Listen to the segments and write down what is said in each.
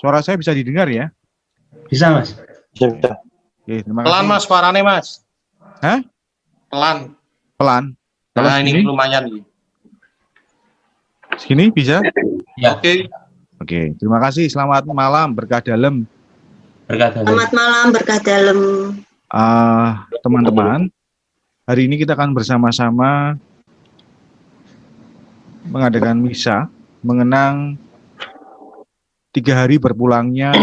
Suara saya bisa didengar ya? Bisa, Mas. Sudah. Oke, terima kasih. Pelan Mas, suaranya Mas. Hah? Pelan. Pelan. Kalau Nah, segini? ini lumayan. Segini bisa? Ya. Oke. Oke, terima kasih. Selamat malam, berkah dalam. Berkah dalam. Selamat malam, berkah dalam. Teman-teman, hari ini kita akan bersama-sama mengadakan misa, mengenang 3 hari berpulangnya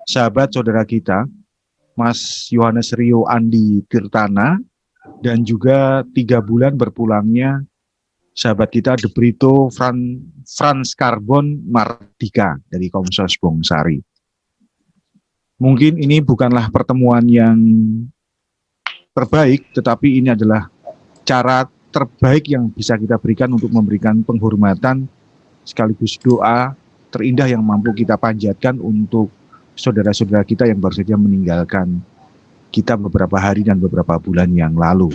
sahabat saudara kita, Mas Yohanes Rio Andi Tirtana, dan juga 3 bulan berpulangnya sahabat kita De Brito Frans Carbon Mardika dari Komsos Bongsari. Mungkin ini bukanlah pertemuan yang terbaik, tetapi ini adalah cara terbaik yang bisa kita berikan untuk memberikan penghormatan sekaligus doa terindah yang mampu kita panjatkan untuk saudara-saudara kita yang baru saja meninggalkan kita beberapa hari dan beberapa bulan yang lalu.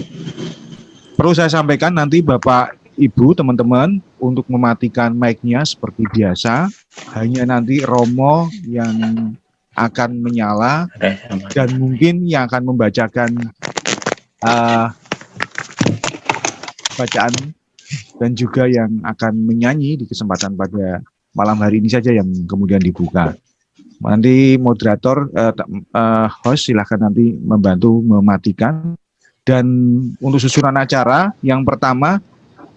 Perlu saya sampaikan nanti Bapak, Ibu, teman-teman untuk mematikan mic-nya seperti biasa, hanya nanti Romo yang akan menyala dan mungkin yang akan membacakan bacaan dan juga yang akan menyanyi di kesempatan pada malam hari ini saja yang kemudian dibuka. Nanti moderator, host silahkan nanti membantu mematikan. Dan untuk susunan acara, yang pertama,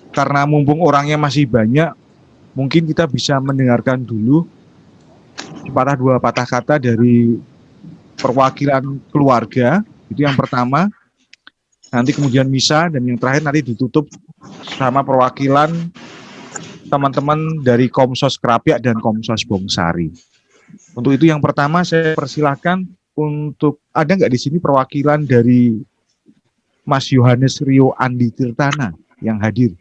karena mumpung orangnya masih banyak, mungkin kita bisa mendengarkan dulu sepatah dua patah kata dari perwakilan keluarga. Itu yang pertama. Nanti kemudian misa, dan yang terakhir nanti ditutup sama perwakilan teman-teman dari Komsos Kerapiak dan Komsos Bongsari. Untuk itu yang pertama saya persilahkan untuk, ada nggak di sini perwakilan dari Mas Yohanes Rio Andi Tirtana yang hadir?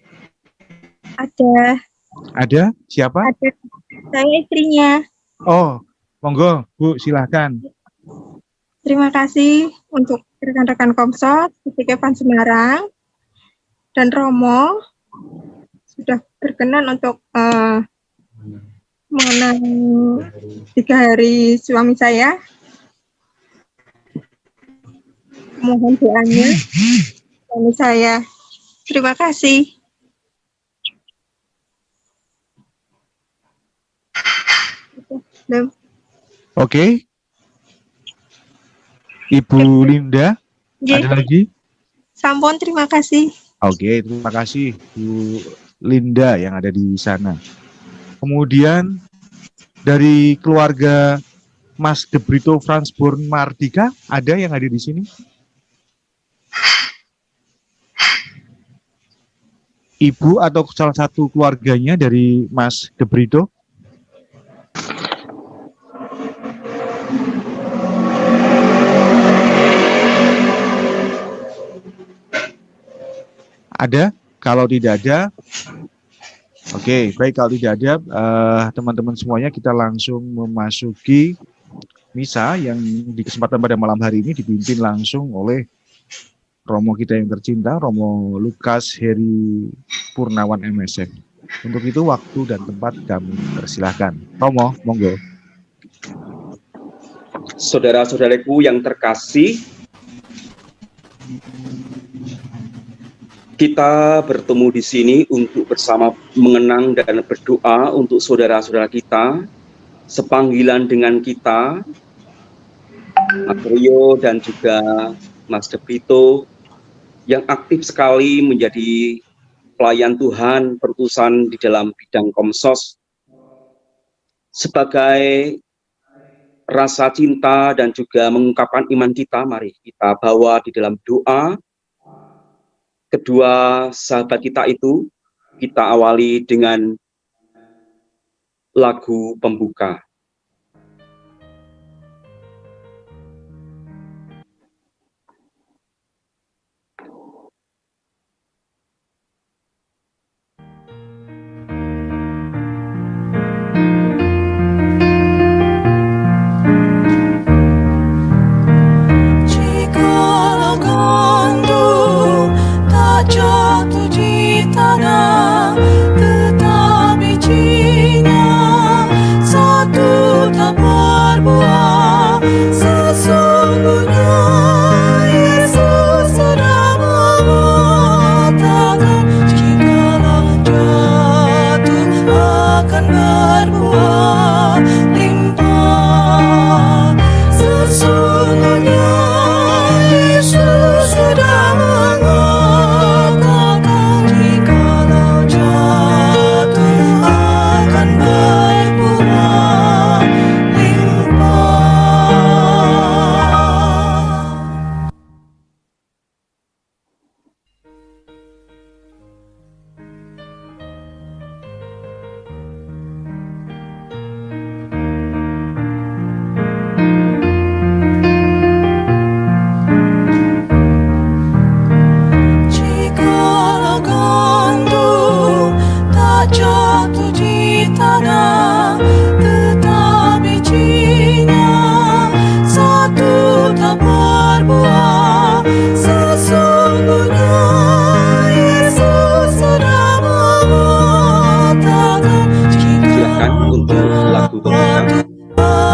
Ada. Ada? Siapa? Ada. Saya istrinya. Oh, monggo Bu, silahkan. Terima kasih untuk rekan-rekan Komsos, PKP Semarang, dan Romo sudah berkenan untuk mengenang 3 hari suami saya. Mohon doanya suami saya. Terima kasih. Oke. Ibu Linda, ada lagi? Sampun, terima kasih. Oke, terima kasih Bu Linda yang ada di sana. Kemudian dari keluarga Mas De Brito Frans Carbon Mardika, ada yang hadir di sini? Ibu atau salah satu keluarganya dari Mas De Brito? Ada? Kalau tidak ada, oke, baik. Kalau tidak ada, teman-teman semuanya kita langsung memasuki misa yang di kesempatan pada malam hari ini dipimpin langsung oleh Romo kita yang tercinta, Romo Lukas Heri Purnawan MSF. Untuk itu waktu dan tempat kami persilahkan. Romo, monggo. Saudara-saudaraku yang terkasih, kita bertemu di sini untuk bersama mengenang dan berdoa untuk saudara-saudara kita, sepanggilan dengan kita, Mas Rio dan juga Mas De Brito, yang aktif sekali menjadi pelayan Tuhan, perutusan di dalam bidang Komsos. Sebagai rasa cinta dan juga mengungkapkan iman kita, mari kita bawa di dalam doa kedua sahabat kita itu. Kita awali dengan lagu pembuka. Tetapi Cina satu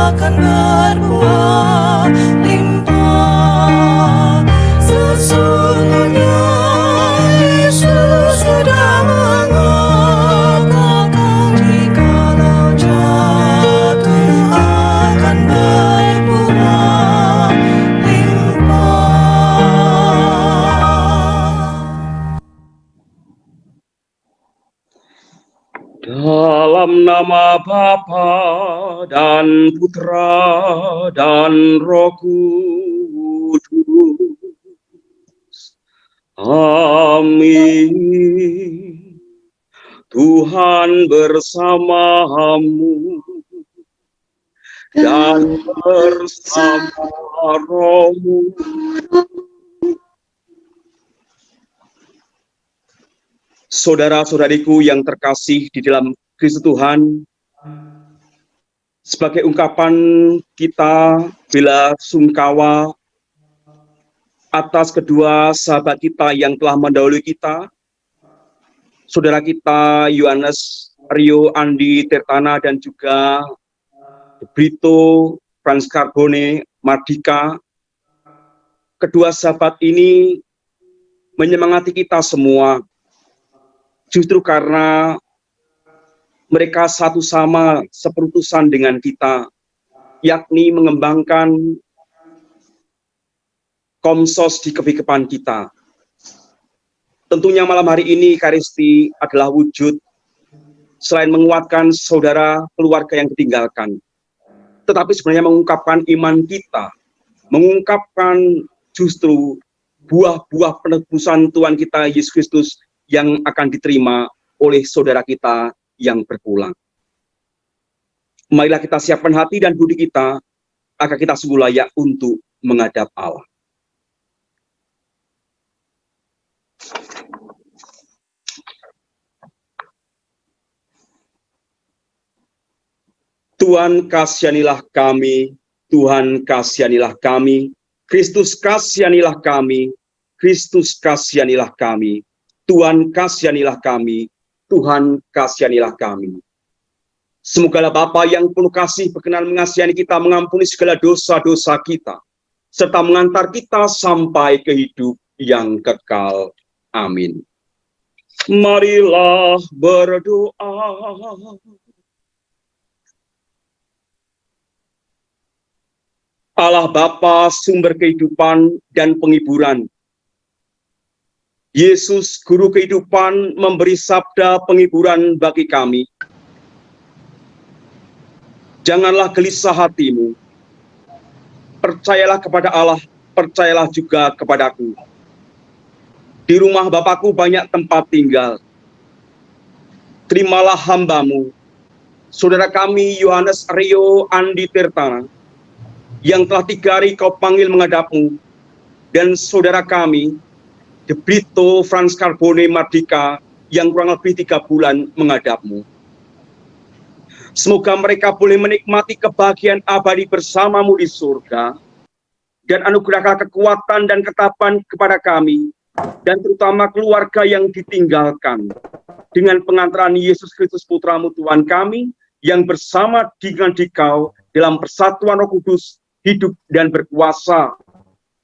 akan berbuah limpah. Sesungguhnya Yesus sudah mengatakan, jikalau jatuh akan berbuah limpah. Dalam nama Bapa dan Putra dan Roh Kudus. Amin. Tuhan bersamamu dan bersama rohmu. Saudara-saudariku yang terkasih di dalam Kristus Tuhan, sebagai ungkapan kita bela sungkawa atas kedua sahabat kita yang telah mendahului kita, saudara kita Yohanes Rio Andi Tirtana dan juga Brito Frans Carbone Mardika. Kedua sahabat ini menyemangati kita semua, justru karena mereka satu sama seperutusan dengan kita, yakni mengembangkan Komsos di kehidupan kita. Tentunya malam hari ini Ekaristi adalah wujud selain menguatkan saudara keluarga yang ditinggalkan, tetapi sebenarnya mengungkapkan iman kita, mengungkapkan justru buah-buah penebusan Tuhan kita Yesus Kristus yang akan diterima oleh saudara kita yang berpulang. Marilah kita siapkan hati dan budi kita agar kita sungguh layak untuk menghadap Allah. Tuhan kasihanilah kami, Tuhan kasihanilah kami, Kristus kasihanilah kami, Kristus kasihanilah kami, Tuhan kasihanilah kami, Tuhan kasihanilah kami. Semoga Bapa yang penuh kasih berkenan mengasihani kita, mengampuni segala dosa-dosa kita, serta mengantar kita sampai ke hidup yang kekal. Amin. Marilah berdoa. Allah Bapa, sumber kehidupan dan penghiburan. Yesus, Guru kehidupan, memberi sabda penghiburan bagi kami. Janganlah gelisah hatimu. Percayalah kepada Allah, percayalah juga kepadaku. Di rumah Bapakku banyak tempat tinggal. Terimalah hambamu, saudara kami Yohanes Rio Andi Tirtana, yang telah 3 hari kau panggil menghadapmu, dan saudara kami, De Brito Frans Carbone Mardika, yang kurang lebih 3 bulan menghadapmu. Semoga mereka boleh menikmati kebahagiaan abadi bersamamu di surga, dan anugerahkan kekuatan dan ketabahan kepada kami, dan terutama keluarga yang ditinggalkan, dengan pengantaran Yesus Kristus Putramu Tuhan kami, yang bersama dengan Dikau dalam persatuan Roh Kudus, hidup dan berkuasa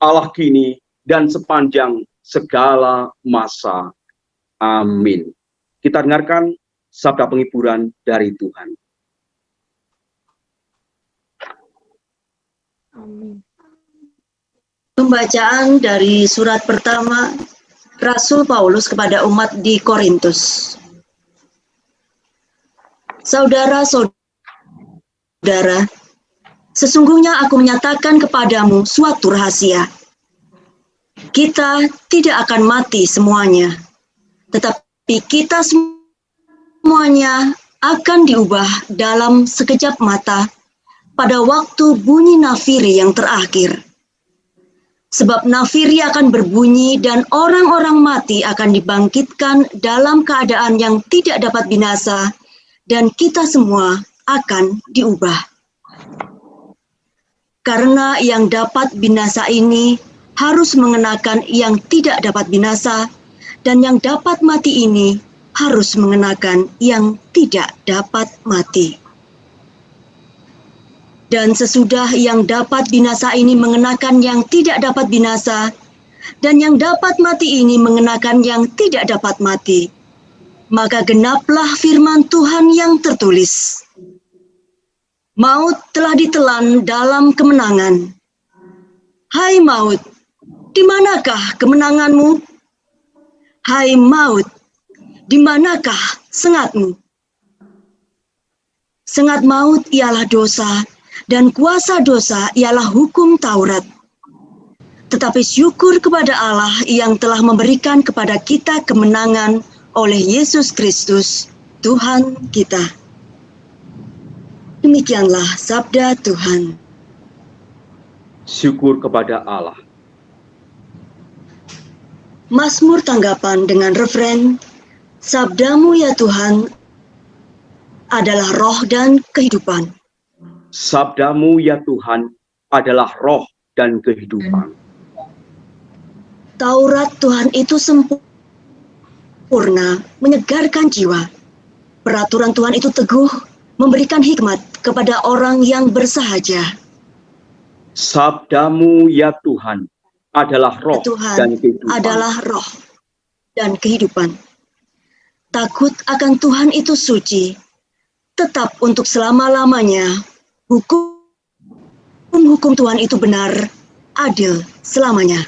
Allah kini dan sepanjang segala masa. Amin. Kita dengarkan sabda penghiburan dari Tuhan. Amin. Pembacaan dari surat pertama Rasul Paulus kepada umat di Korintus. Saudara-saudara, sesungguhnya aku menyatakan kepadamu suatu rahasia. Kita tidak akan mati semuanya, tetapi kita semuanya akan diubah dalam sekejap mata pada waktu bunyi nafiri yang terakhir. Sebab nafiri akan berbunyi dan orang-orang mati akan dibangkitkan dalam keadaan yang tidak dapat binasa, dan kita semua akan diubah. Karena yang dapat binasa ini harus mengenakan yang tidak dapat binasa, dan yang dapat mati ini harus mengenakan yang tidak dapat mati. Dan sesudah yang dapat binasa ini mengenakan yang tidak dapat binasa, dan yang dapat mati ini mengenakan yang tidak dapat mati, maka genaplah firman Tuhan yang tertulis. Maut telah ditelan dalam kemenangan. Hai maut, di manakah kemenanganmu? Hai maut, di manakah sengatmu? Sengat maut ialah dosa, dan kuasa dosa ialah hukum Taurat. Tetapi syukur kepada Allah yang telah memberikan kepada kita kemenangan oleh Yesus Kristus, Tuhan kita. Demikianlah sabda Tuhan. Syukur kepada Allah. Mazmur tanggapan dengan refren, Sabdamu ya Tuhan adalah roh dan kehidupan. Sabdamu ya Tuhan adalah roh dan kehidupan. Taurat Tuhan itu sempurna, menyegarkan jiwa. Peraturan Tuhan itu teguh, memberikan hikmat kepada orang yang bersahaja. Sabdamu ya Tuhan adalah roh Tuhan dan kehidupan. adalah roh dan kehidupan. Takut akan Tuhan itu suci, tetap untuk selama-lamanya. Hukum Tuhan itu benar, adil selamanya.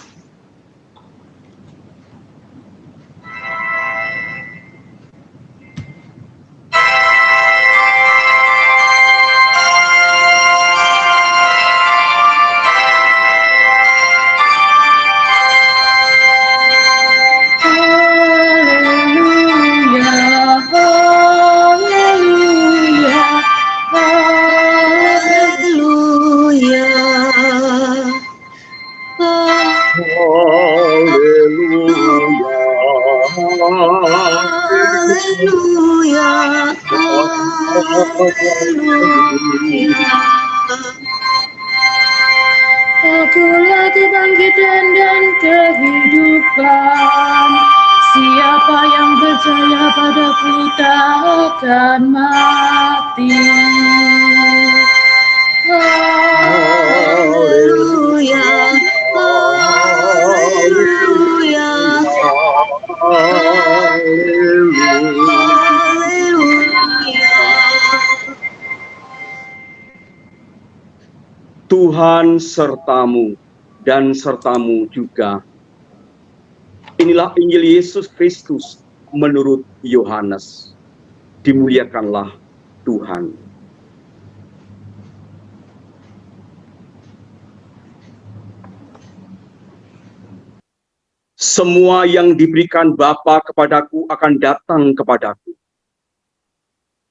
Akulah kebangkitan dan kehidupan. Siapa yang percaya padaku tak akan mati. Haleluya, haleluya, haleluya. Tuhan sertamu dan sertamu juga. Inilah Injil Yesus Kristus menurut Yohanes. Dimuliakanlah Tuhan. Semua yang diberikan Bapa kepadaku akan datang kepadaku.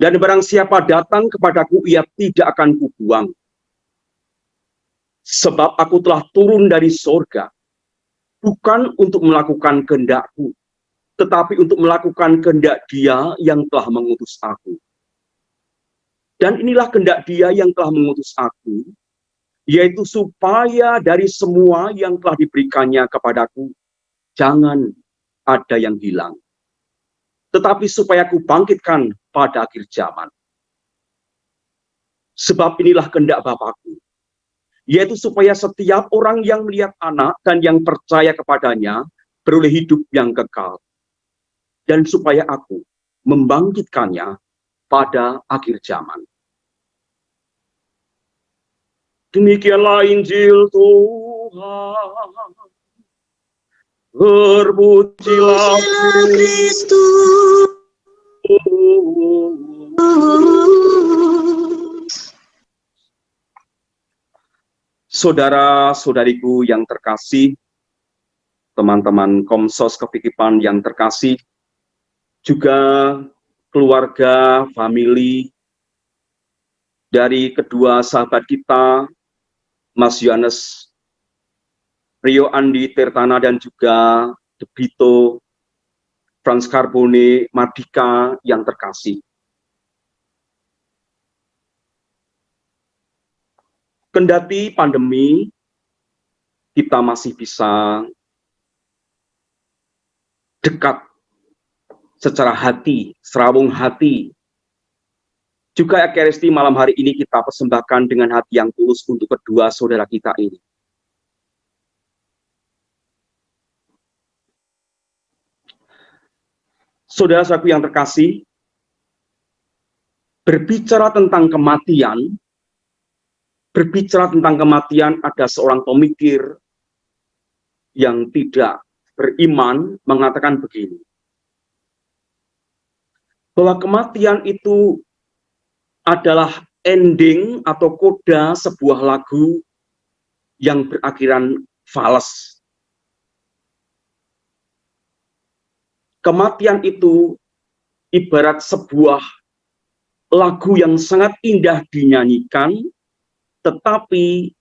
Dan barang siapa datang kepadaku, ia tidak akan kubuang. Sebab aku telah turun dari sorga, bukan untuk melakukan kehendakku, tetapi untuk melakukan kehendak Dia yang telah mengutus aku. Dan inilah kehendak Dia yang telah mengutus aku, yaitu supaya dari semua yang telah diberikannya kepadaku, jangan ada yang hilang, tetapi supaya aku bangkitkan pada akhir zaman. Sebab inilah kehendak Bapakku, yaitu supaya setiap orang yang melihat Anak dan yang percaya kepadanya beroleh hidup yang kekal, dan supaya aku membangkitkannya pada akhir zaman. Demikianlah Injil Tuhan. Berpujilah Kristus. Saudara-saudariku yang terkasih, teman-teman Komsos Kepikipan yang terkasih, juga keluarga, famili dari kedua sahabat kita, Mas Yohanes Rio Andi Tirtana dan juga Debito Frans Carbone Mardika yang terkasih. Kendati pandemi, kita masih bisa dekat secara hati, serawung hati, Juga Ekaristi malam hari ini kita persembahkan dengan hati yang tulus untuk kedua saudara kita ini. Saudara-saudaraku yang terkasih, berbicara tentang kematian, ada seorang pemikir yang tidak beriman mengatakan begini, bahwa kematian itu adalah ending atau koda sebuah lagu yang berakhiran fals. Kematian itu ibarat sebuah lagu yang sangat indah dinyanyikan, tetapi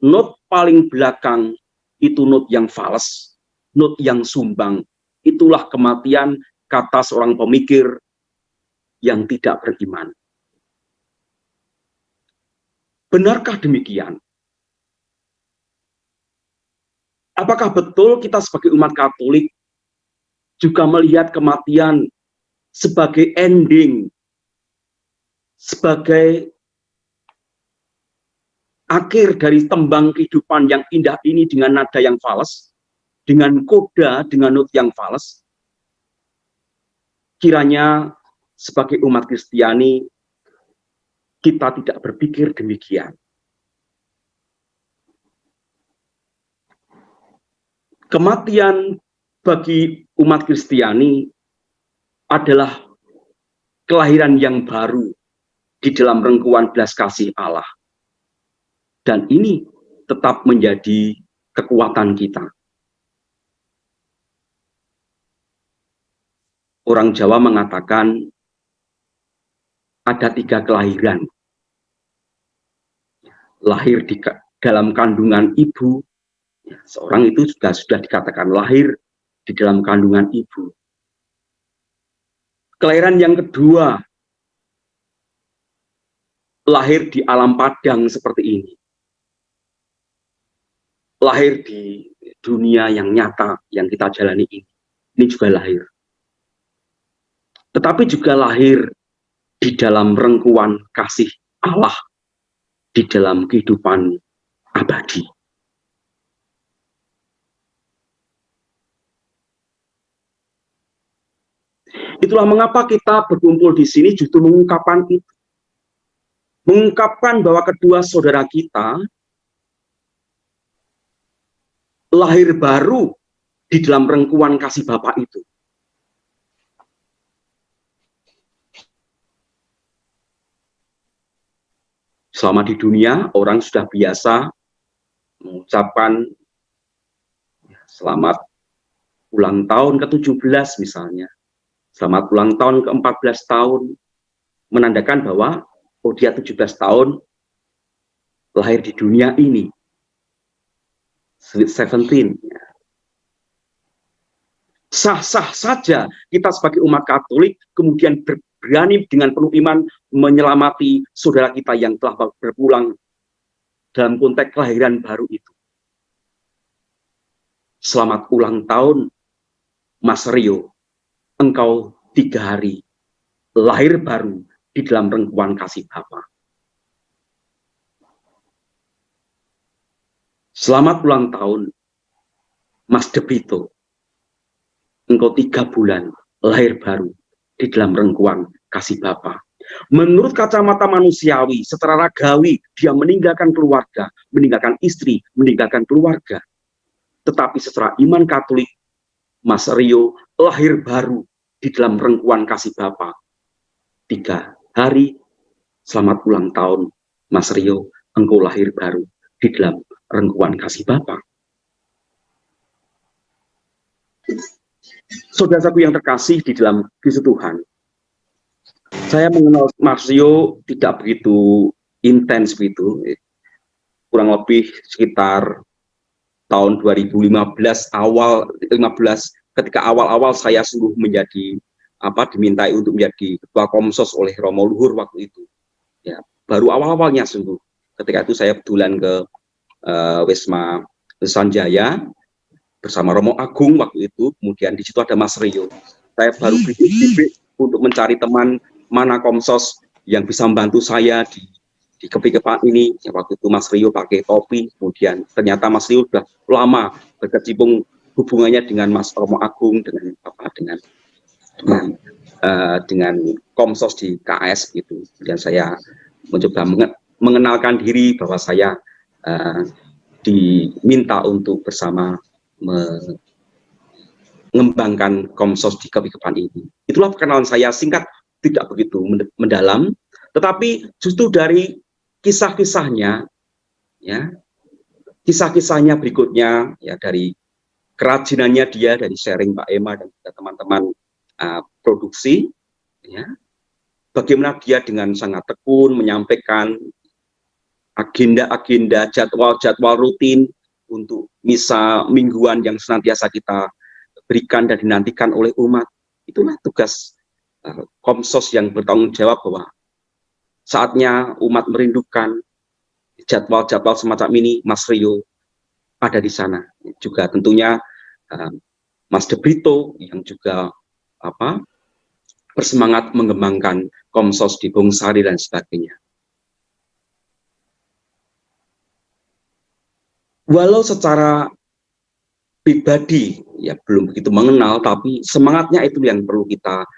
not paling belakang itu not yang fals, not yang sumbang. Itulah kematian, kata seorang pemikir yang tidak beriman. Benarkah demikian? Apakah betul kita sebagai umat Katolik juga melihat kematian sebagai ending, sebagai akhir dari tembang kehidupan yang indah ini dengan nada yang fals, dengan koda, dengan not yang fals? Kiranya sebagai umat Kristiani kita tidak berpikir demikian. Kematian bagi umat Kristiani adalah kelahiran yang baru di dalam rengkuan belas kasih Allah. Dan ini tetap menjadi kekuatan kita. Orang Jawa mengatakan ada 3 kelahiran. Lahir di dalam kandungan ibu, seorang itu sudah dikatakan lahir di dalam kandungan ibu. Kelahiran yang kedua, lahir di alam padang seperti ini. Lahir di dunia yang nyata yang kita jalani ini. Ini juga lahir. Tetapi juga lahir di dalam rengkuan kasih Allah, di dalam kehidupan abadi. Itulah mengapa kita berkumpul di sini justru mengungkapkan itu. Mengungkapkan bahwa kedua saudara kita lahir baru di dalam rengkuan kasih Bapa itu. Selama di dunia, orang sudah biasa mengucapkan selamat ulang tahun ke-17 misalnya. Selamat ulang tahun ke-14 tahun. Menandakan bahwa, oh dia 17 tahun lahir di dunia ini. Sweet 17. Sah-sah saja kita sebagai umat Katolik kemudian berani dengan penuh iman menyelamati saudara kita yang telah berpulang dalam konteks kelahiran baru itu. Selamat ulang tahun, Mas Rio. Engkau 3 hari lahir baru di dalam rengkuan kasih Bapa. Selamat ulang tahun, Mas Debito. Engkau 3 bulan lahir baru di dalam rengkuan kasih Bapa. Menurut kacamata manusiawi, secara ragawi, dia meninggalkan keluarga, meninggalkan istri, meninggalkan keluarga. Tetapi secara iman Katolik, Mas Rio lahir baru di dalam rengkuan kasih Bapa. 3 hari, selamat ulang tahun, Mas Rio, engkau lahir baru di dalam rengkuan kasih Bapa. Saudara-saudaraku yang terkasih di dalam Kristus Tuhan, saya mengenal Mas Rio tidak begitu intens begitu, kurang lebih sekitar tahun 2015 ketika awal-awal saya sungguh menjadi dimintai untuk menjadi ketua Komsos oleh Romo Luhur waktu itu. Ya, baru awal-awalnya sungguh. Ketika itu saya kebetulan ke Wisma Sanjaya bersama Romo Agung waktu itu, kemudian di situ ada Mas Rio. Saya baru bibit untuk mencari teman mana Komsos yang bisa membantu saya di kepikepaan ini. Waktu itu Mas Rio pakai topi, kemudian ternyata Mas Rio sudah lama berkecimpung hubungannya dengan Mas Romo Agung, dengan Komsos di KS gitu. Kemudian saya mencoba mengenalkan diri bahwa saya diminta untuk bersama mengembangkan Komsos di Kepikepaan ini. Itulah perkenalan saya singkat, tidak begitu mendalam, tetapi justru dari kisah-kisahnya, ya, kisah-kisahnya berikutnya, ya, dari kerajinannya dia, dari sharing Pak Emma dan teman-teman produksi, ya, bagaimana dia dengan sangat tekun menyampaikan agenda-agenda, jadwal-jadwal rutin untuk misa mingguan yang senantiasa kita berikan dan dinantikan oleh umat. Itulah tugas Komsos yang bertanggung jawab bahwa saatnya umat merindukan jadwal-jadwal semacam ini. Mas Rio ada di sana. Juga tentunya Mas Debrito yang juga bersemangat mengembangkan Komsos di Bongsari dan sebagainya. Walau secara pribadi ya belum begitu mengenal, tapi semangatnya itu yang perlu kita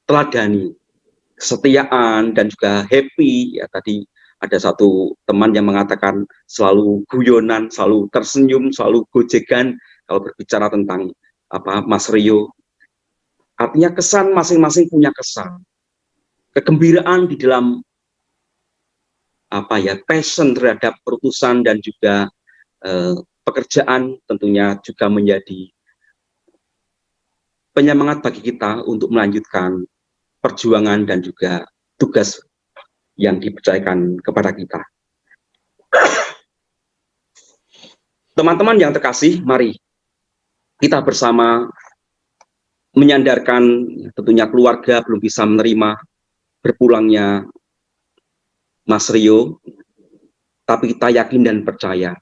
teladani. Kesetiaan dan juga happy, ya tadi ada satu teman yang mengatakan selalu guyonan, selalu tersenyum, selalu gojegan kalau berbicara tentang Mas Rio. Artinya kesan masing-masing punya kesan. Kegembiraan di dalam passion terhadap perutusan dan juga pekerjaan tentunya juga menjadi penyemangat bagi kita untuk melanjutkan perjuangan dan juga tugas yang dipercayakan kepada kita. Teman-teman yang terkasih, mari kita bersama menyandarkan, tentunya keluarga belum bisa menerima berpulangnya Mas Rio, tapi kita yakin dan percaya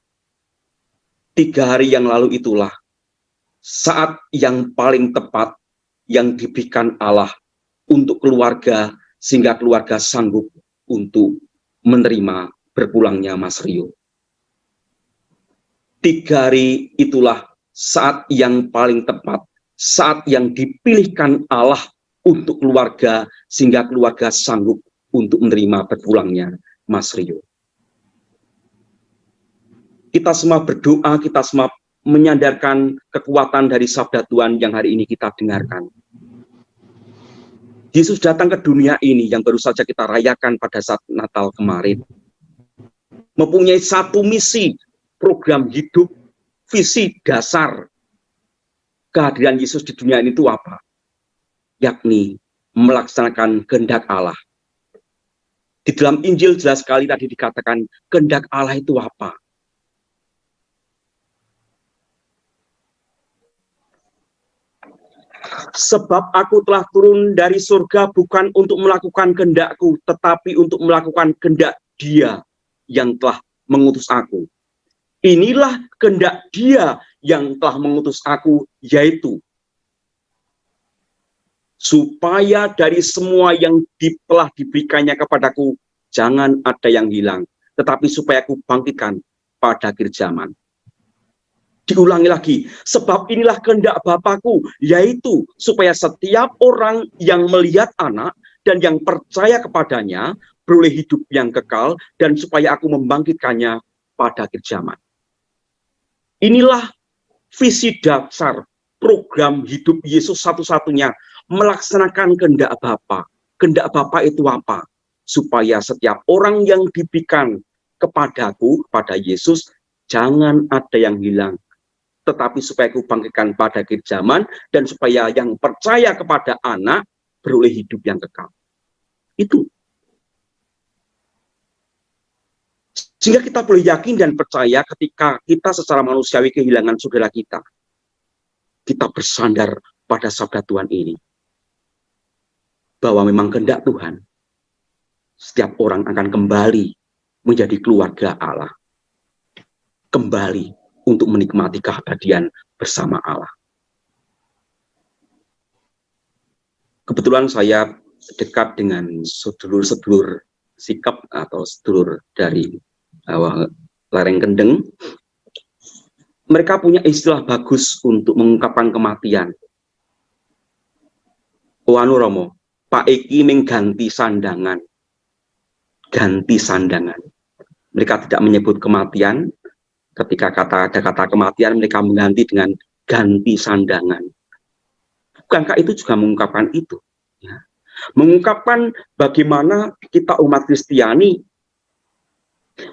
3 hari yang lalu itulah saat yang paling tepat yang diberikan Allah untuk keluarga, sehingga keluarga sanggup untuk menerima berpulangnya Mas Rio. 3 hari itulah saat yang paling tepat, saat yang dipilihkan Allah untuk keluarga, sehingga keluarga sanggup untuk menerima berpulangnya Mas Rio. Kita semua berdoa, kita semua menyandarkan kekuatan dari sabda Tuhan yang hari ini kita dengarkan. Yesus datang ke dunia ini yang baru saja kita rayakan pada saat Natal kemarin. Mempunyai satu misi, program hidup, visi dasar. Kehadiran Yesus di dunia ini itu apa? Yakni melaksanakan kehendak Allah. Di dalam Injil jelas sekali tadi dikatakan kehendak Allah itu apa? Sebab aku telah turun dari surga bukan untuk melakukan kehendakku, tetapi untuk melakukan kehendak Dia yang telah mengutus aku. Inilah kehendak Dia yang telah mengutus aku, yaitu supaya dari semua yang telah diberikannya kepadaku, jangan ada yang hilang, tetapi supaya aku bangkitkan pada akhir zaman. Diulangi lagi, sebab inilah kehendak Bapakku, yaitu supaya setiap orang yang melihat anak dan yang percaya kepadanya beroleh hidup yang kekal, dan supaya aku membangkitkannya pada akhir zaman. Inilah visi dasar program hidup Yesus satu-satunya, melaksanakan kehendak Bapa. Kehendak Bapa itu apa? Supaya setiap orang yang diberikan kepadaku, kepada Yesus, jangan ada yang hilang, tetapi supaya aku bangkitkan pada akhir zaman, dan supaya yang percaya kepada anak beroleh hidup yang kekal. Itu. Sehingga kita boleh yakin dan percaya ketika kita secara manusiawi kehilangan saudara kita. Kita bersandar pada sabda Tuhan ini. Bahwa memang kehendak Tuhan, setiap orang akan kembali menjadi keluarga Allah. Kembali untuk menikmati keabadian bersama Allah. Kebetulan saya dekat dengan sedulur-sedulur sikap atau sedulur dari lereng Kendeng. Mereka punya istilah bagus untuk mengungkapkan kematian. Wanu Romo, Pak Eki mengganti sandangan. Ganti sandangan. Mereka tidak menyebut kematian. Ketika ada kata kematian, mereka mengganti dengan ganti sandangan. Bukankah itu juga mengungkapkan itu? Ya. Mengungkapkan bagaimana kita umat Kristiani,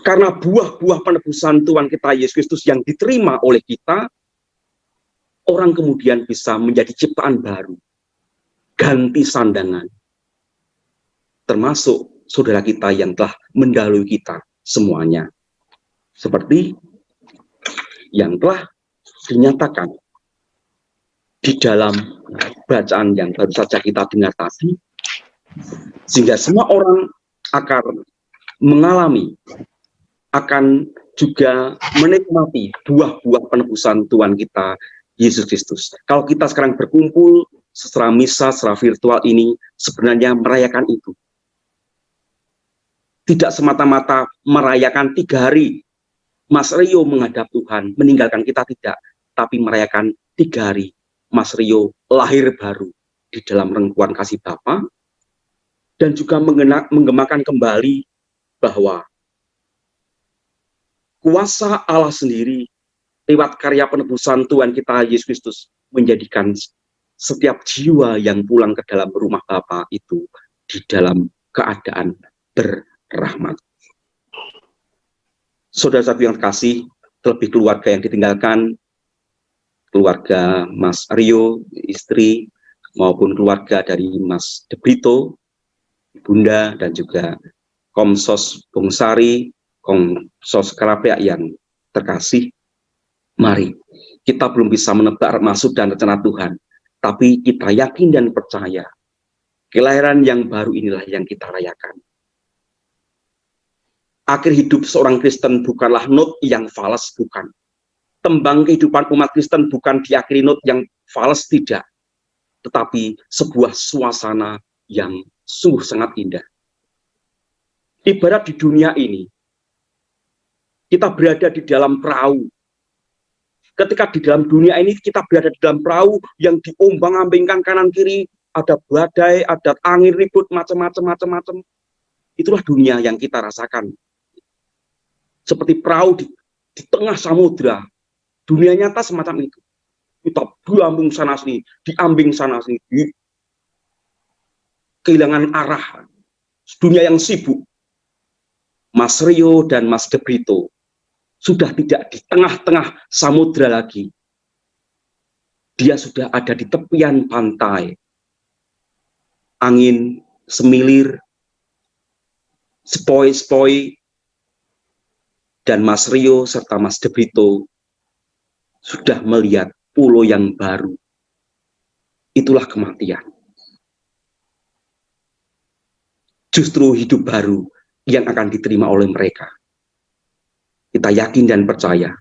karena buah-buah penebusan Tuhan kita Yesus Kristus yang diterima oleh kita, orang kemudian bisa menjadi ciptaan baru, ganti sandangan, termasuk saudara kita yang telah mendahului kita semuanya, seperti yang telah dinyatakan di dalam bacaan yang baru saja kita dengar tadi, sehingga semua orang akan mengalami, akan juga menikmati buah-buah penebusan Tuhan kita Yesus Kristus. Kalau kita sekarang berkumpul secara misa, secara virtual ini, sebenarnya merayakan itu. Tidak semata-mata merayakan 3 hari Mas Rio menghadap Tuhan, meninggalkan kita, tidak. Tapi merayakan 3 hari Mas Rio lahir baru di dalam rengkuan kasih Bapa, dan juga menggemakan kembali bahwa kuasa Allah sendiri lewat karya penebusan Tuhan kita Yesus Kristus menjadikan setiap jiwa yang pulang ke dalam rumah Bapa itu di dalam keadaan berrahmat. Saudara-saudara yang terkasih, terlebih keluarga yang ditinggalkan, keluarga Mas Rio, istri, maupun keluarga dari Mas De Brito, Bunda, dan juga Komsos Bungsari, Komsos Kerapia yang terkasih, mari kita belum bisa menebak maksud dan rencana Tuhan, tapi kita yakin dan percaya kelahiran yang baru inilah yang kita rayakan. Akhir hidup seorang Kristen bukanlah not yang fals, bukan. Tembang kehidupan umat Kristen bukan diakhiri not yang fals, tidak. Tetapi sebuah suasana yang sungguh sangat indah. Ibarat di dunia ini, kita berada di dalam perahu. Ketika di dalam dunia ini kita berada di dalam perahu yang diombang-ambingkan kanan kiri, ada badai, ada angin ribut, macam-macam. Itulah dunia yang kita rasakan. Seperti perahu di tengah samudra. Dunia nyata semacam itu. Kita berambung sana sini, diambing sana sini, kehilangan arah. Dunia yang sibuk. Mas Rio dan Mas De Brito sudah tidak di tengah-tengah samudra lagi. Dia sudah ada di tepian pantai. Angin semilir, sepoi-sepoi, dan Mas Rio serta Mas De Brito sudah melihat pulau yang baru. Itulah kematian. Justru hidup baru yang akan diterima oleh mereka. Kita yakin dan percaya.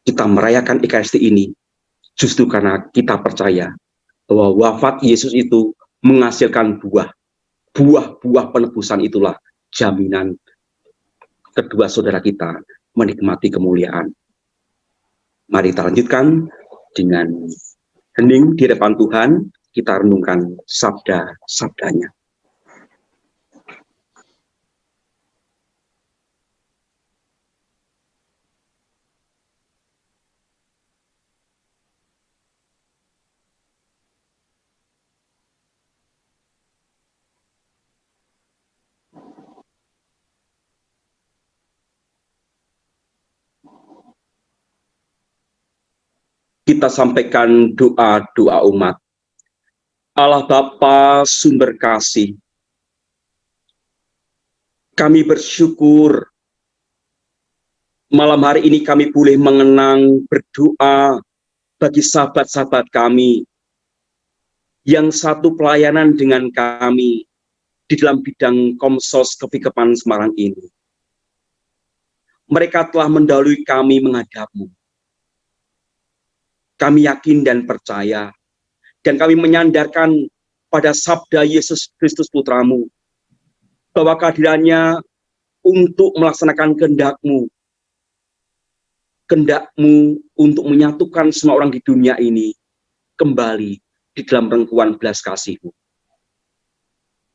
Kita merayakan Ekaristi ini justru karena kita percaya bahwa wafat Yesus itu menghasilkan buah-buah penebusan. Itulah jaminan kedua saudara kita menikmati kemuliaan. Mari kita lanjutkan dengan hening di depan Tuhan, kita renungkan sabda-sabdanya. Kita sampaikan doa-doa umat. Allah Bapa sumber kasih, kami bersyukur malam hari ini kami boleh mengenang, berdoa bagi sahabat-sahabat kami yang satu pelayanan dengan kami di dalam bidang Komsos Kepikepan Semarang ini. Mereka telah mendahului kami menghadap-Mu. Kami yakin dan percaya, dan kami menyandarkan pada sabda Yesus Kristus Putramu, bahwa kehadirannya untuk melaksanakan kehendak-Mu untuk menyatukan semua orang di dunia ini kembali di dalam rengkuan belas kasih-Mu.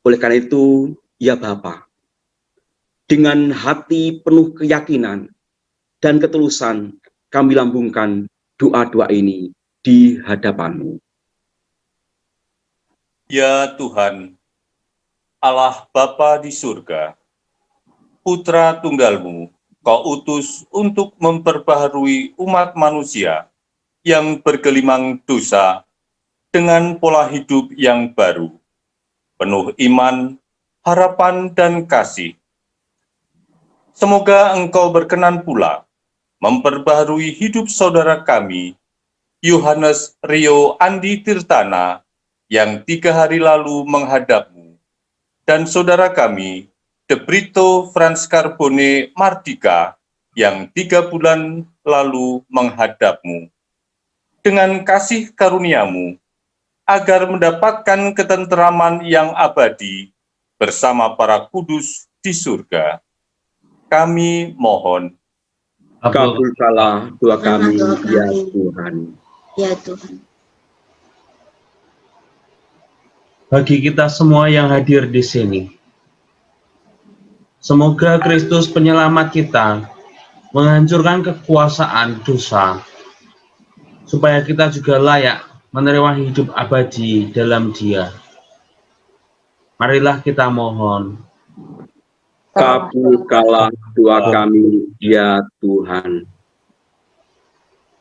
Oleh karena itu, ya Bapa, dengan hati penuh keyakinan dan ketulusan, kami lambungkan doa-doa ini di hadapan-Mu. Ya Tuhan, Allah Bapa di surga, Putra Tunggal-Mu, Kau utus untuk memperbaharui umat manusia yang bergelimang dosa dengan pola hidup yang baru, penuh iman, harapan, dan kasih. Semoga Engkau berkenan pula memperbaharui hidup saudara kami, Yohanes Rio Andi Tirtana, yang 3 hari lalu menghadap-Mu, dan saudara kami, De Brito Frans Carbone Mardika, yang 3 bulan lalu menghadap-Mu. Dengan kasih karunia-Mu, agar mendapatkan ketenteraman yang abadi bersama para kudus di surga. Kami mohon, Kabulkanlah doa kami, Doa ya kami. Tuhan. Ya Tuhan. Bagi kita semua yang hadir di sini, semoga Kristus penyelamat kita menghancurkan kekuasaan dosa, supaya kita juga layak menerima hidup abadi dalam Dia. Marilah kita mohon. Kabulkanlah doa kami, ya Tuhan.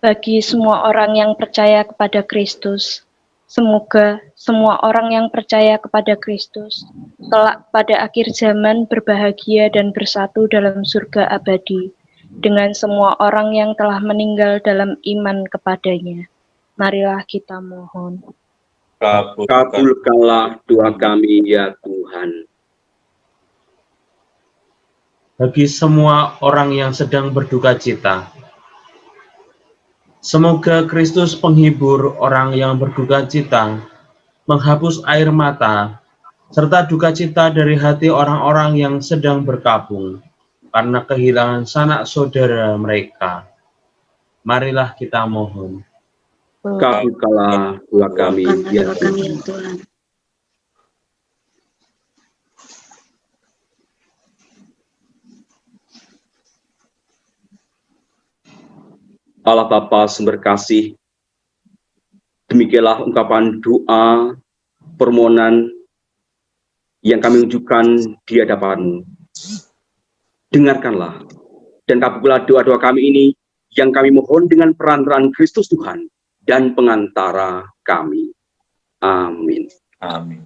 Bagi semua orang yang percaya kepada Kristus, semoga semua orang yang percaya kepada Kristus kelak pada akhir zaman berbahagia dan bersatu dalam surga abadi dengan semua orang yang telah meninggal dalam iman kepadanya. Marilah kita mohon. Kabulkanlah doa kami, ya Tuhan. Bagi semua orang yang sedang berduka cita, semoga Kristus penghibur orang yang berduka cita, menghapus air mata, serta duka cita dari hati orang-orang yang sedang berkabung karena kehilangan sanak saudara mereka. Marilah kita mohon. Kabulkanlah doa kami, ya Doa kami Tuhan. ya Tuhan. Allah Bapa sumber kasih, demikianlah ungkapan doa, permohonan yang kami unjukkan di hadapan-Mu. Dengarkanlah dan kabulkanlah doa-doa kami ini yang kami mohon dengan peran-peran Kristus Tuhan dan pengantara kami. Amin. amin.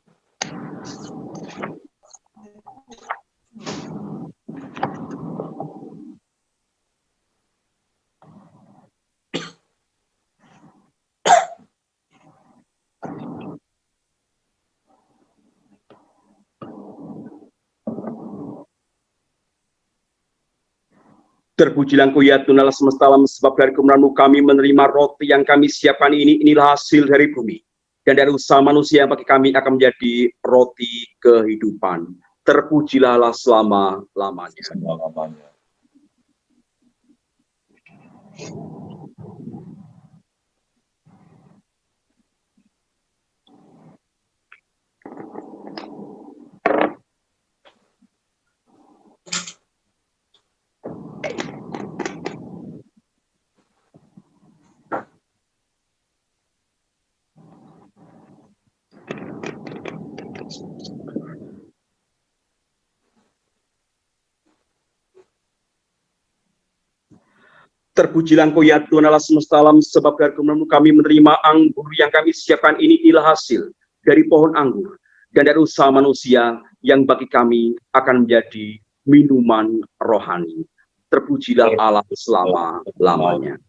Terpujilah Engkau ya Tuhan Allah semesta alam, sebab dari kemuliaan-Mu kami menerima roti yang kami siapkan ini. Inilah hasil dari bumi dan dari usaha manusia yang bagi kami akan menjadi roti kehidupan. Terpujilah Allah selama-lamanya. Selama-lamanya. Terpujilah Engkau ya Tuhan Allah semesta alam, sebab dari kemuliaan-Mu kami menerima anggur yang kami siapkan ini. Inilah hasil dari pohon anggur dan dari usaha manusia yang bagi kami akan menjadi minuman rohani. Terpujilah Allah selama-lamanya.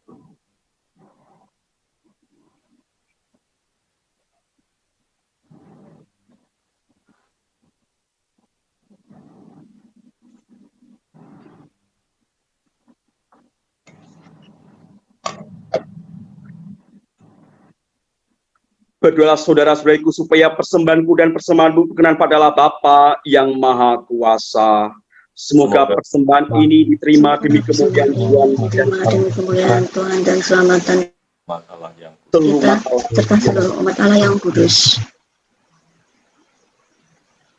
Berdoalah saudara-saudariku supaya persembahanku dan persembahanmu berkenan padalah Bapa yang Maha Kuasa. Semoga persembahan ini diterima demi kemuliaan Tuhan Diterima demi kemuliaan Tuhan dan selamatan Allah yang seluruh kita umat Allah. serta seluruh umat Allah yang kudus.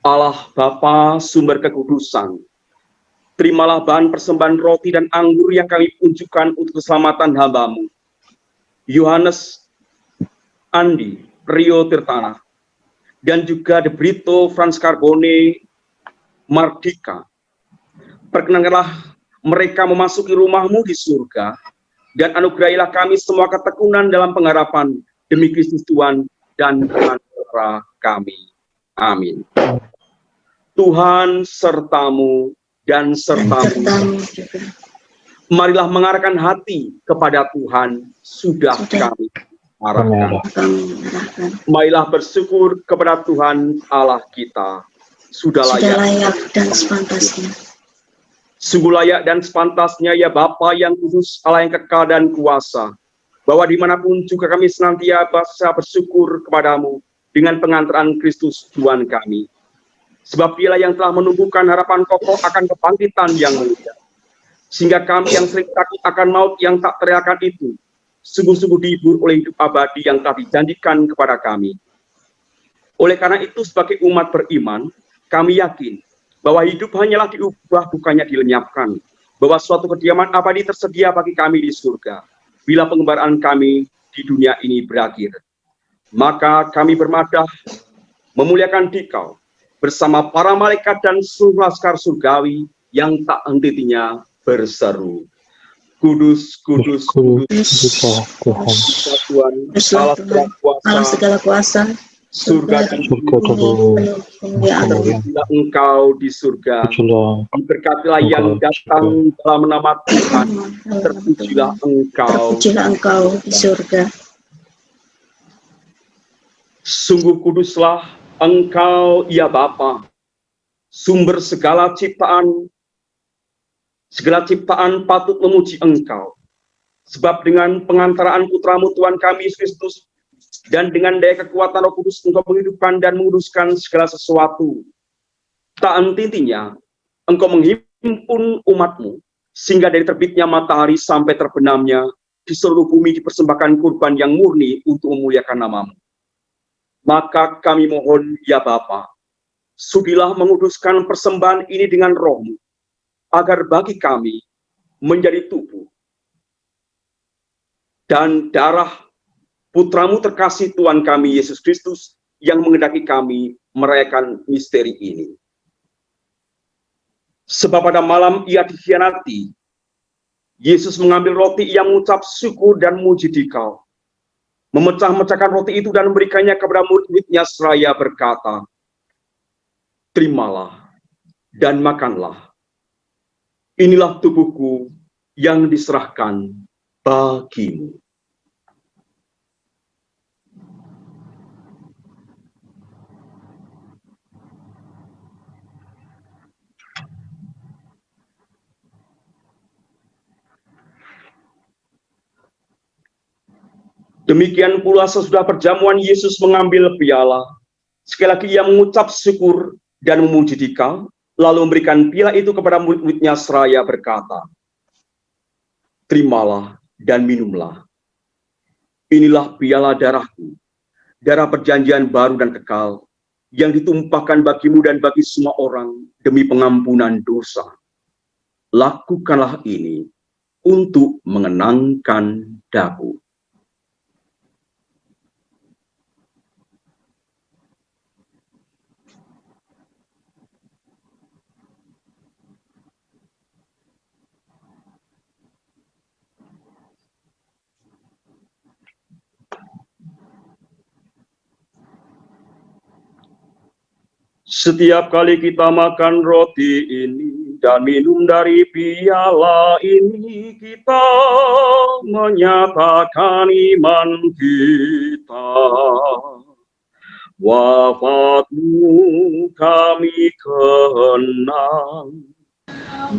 Allah Bapa sumber kekudusan, terimalah bahan persembahan roti dan anggur yang kami unjukkan untuk keselamatan hamba-Mu, Yohanes, Andi, Rio Tirtana, dan juga De Brito, Franz Carbone, Mardika. Perkenankanlah mereka memasuki rumah-Mu di surga, dan anugerahilah kami semua ketekunan dalam pengharapan demi Kristus Tuhan dan Pengacara kami. Amin. Tuhan sertamu dan sertamu. Juga. Marilah mengarahkan hati kepada Tuhan, sudah kami arahkan. Kami arahkan. Marilah bersyukur kepada Tuhan Allah kita, sudah Sudah layak. layak dan sepantasnya. Sungguh layak dan sepantasnya ya Bapa yang kudus, Allah yang kekal dan kuasa, bahwa dimanapun juga kami senantiasa bersyukur kepadamu dengan pengantaran Kristus Tuhan kami. Sebab Dialah yang telah menumbuhkan harapan kokoh akan kebangkitan yang mulia, sehingga kami yang sering takut akan maut yang tak terelakkan itu, sungguh-sungguh dihibur oleh hidup abadi yang telah dijanjikan kepada kami. Oleh karena itu, sebagai umat beriman, kami yakin bahwa hidup hanyalah diubah, bukannya dilenyapkan, bahwa suatu kediaman abadi tersedia bagi kami di surga, bila pengembaraan kami di dunia ini berakhir. Maka kami bermadah memuliakan Dikau, bersama para malaikat dan seluruh laskar surgawi yang tak henti-hentinya berseru, Kudus, kudus, kudus, Tuhan, Allah segala kuasa, surga dan bumi, bila Engkau di surga, diberkatilah yang datang dalam nama Tuhan, terpujilah Engkau di surga. Sungguh kuduslah Engkau ya Bapa, sumber segala ciptaan. Segala ciptaan patut memuji Engkau, sebab dengan pengantaraan putra-Mu Tuhan kami Yesus Kristus, dan dengan daya kekuatan Roh Kudus Engkau menghidupkan dan menguduskan segala sesuatu. Tak henti-hentinya Engkau menghimpun umat-Mu, sehingga dari terbitnya matahari sampai terbenamnya di seluruh bumi dipersembahkan kurban yang murni untuk memuliakan nama-Mu. Maka kami mohon ya Bapa, sudilah menguduskan persembahan ini dengan Roh-Mu, agar bagi kami menjadi tubuh dan darah Putra-Mu terkasih Tuhan kami Yesus Kristus, yang menghendaki kami merayakan misteri ini. Sebab pada malam Ia dikhianati, Yesus mengambil roti, Ia mengucap syukur dan memuji Dikau, memecah-mecahkan roti itu dan memberikannya kepada murid-muridnya seraya berkata, terimalah dan makanlah. Inilah tubuhku yang diserahkan bagimu. Demikian pula sesudah perjamuan Yesus mengambil piala. Sekali lagi Ia mengucap syukur dan memuji Dikau, lalu memberikan piala itu kepada murid-muridnya seraya berkata, terimalah dan minumlah. Inilah piala darahku, darah perjanjian baru dan kekal, yang ditumpahkan bagimu dan bagi semua orang demi pengampunan dosa. Lakukanlah ini untuk mengenangkan daku. Setiap kali kita makan roti ini dan minum dari piala ini, kita menyatakan iman kita. Wafat-Mu kami kenang,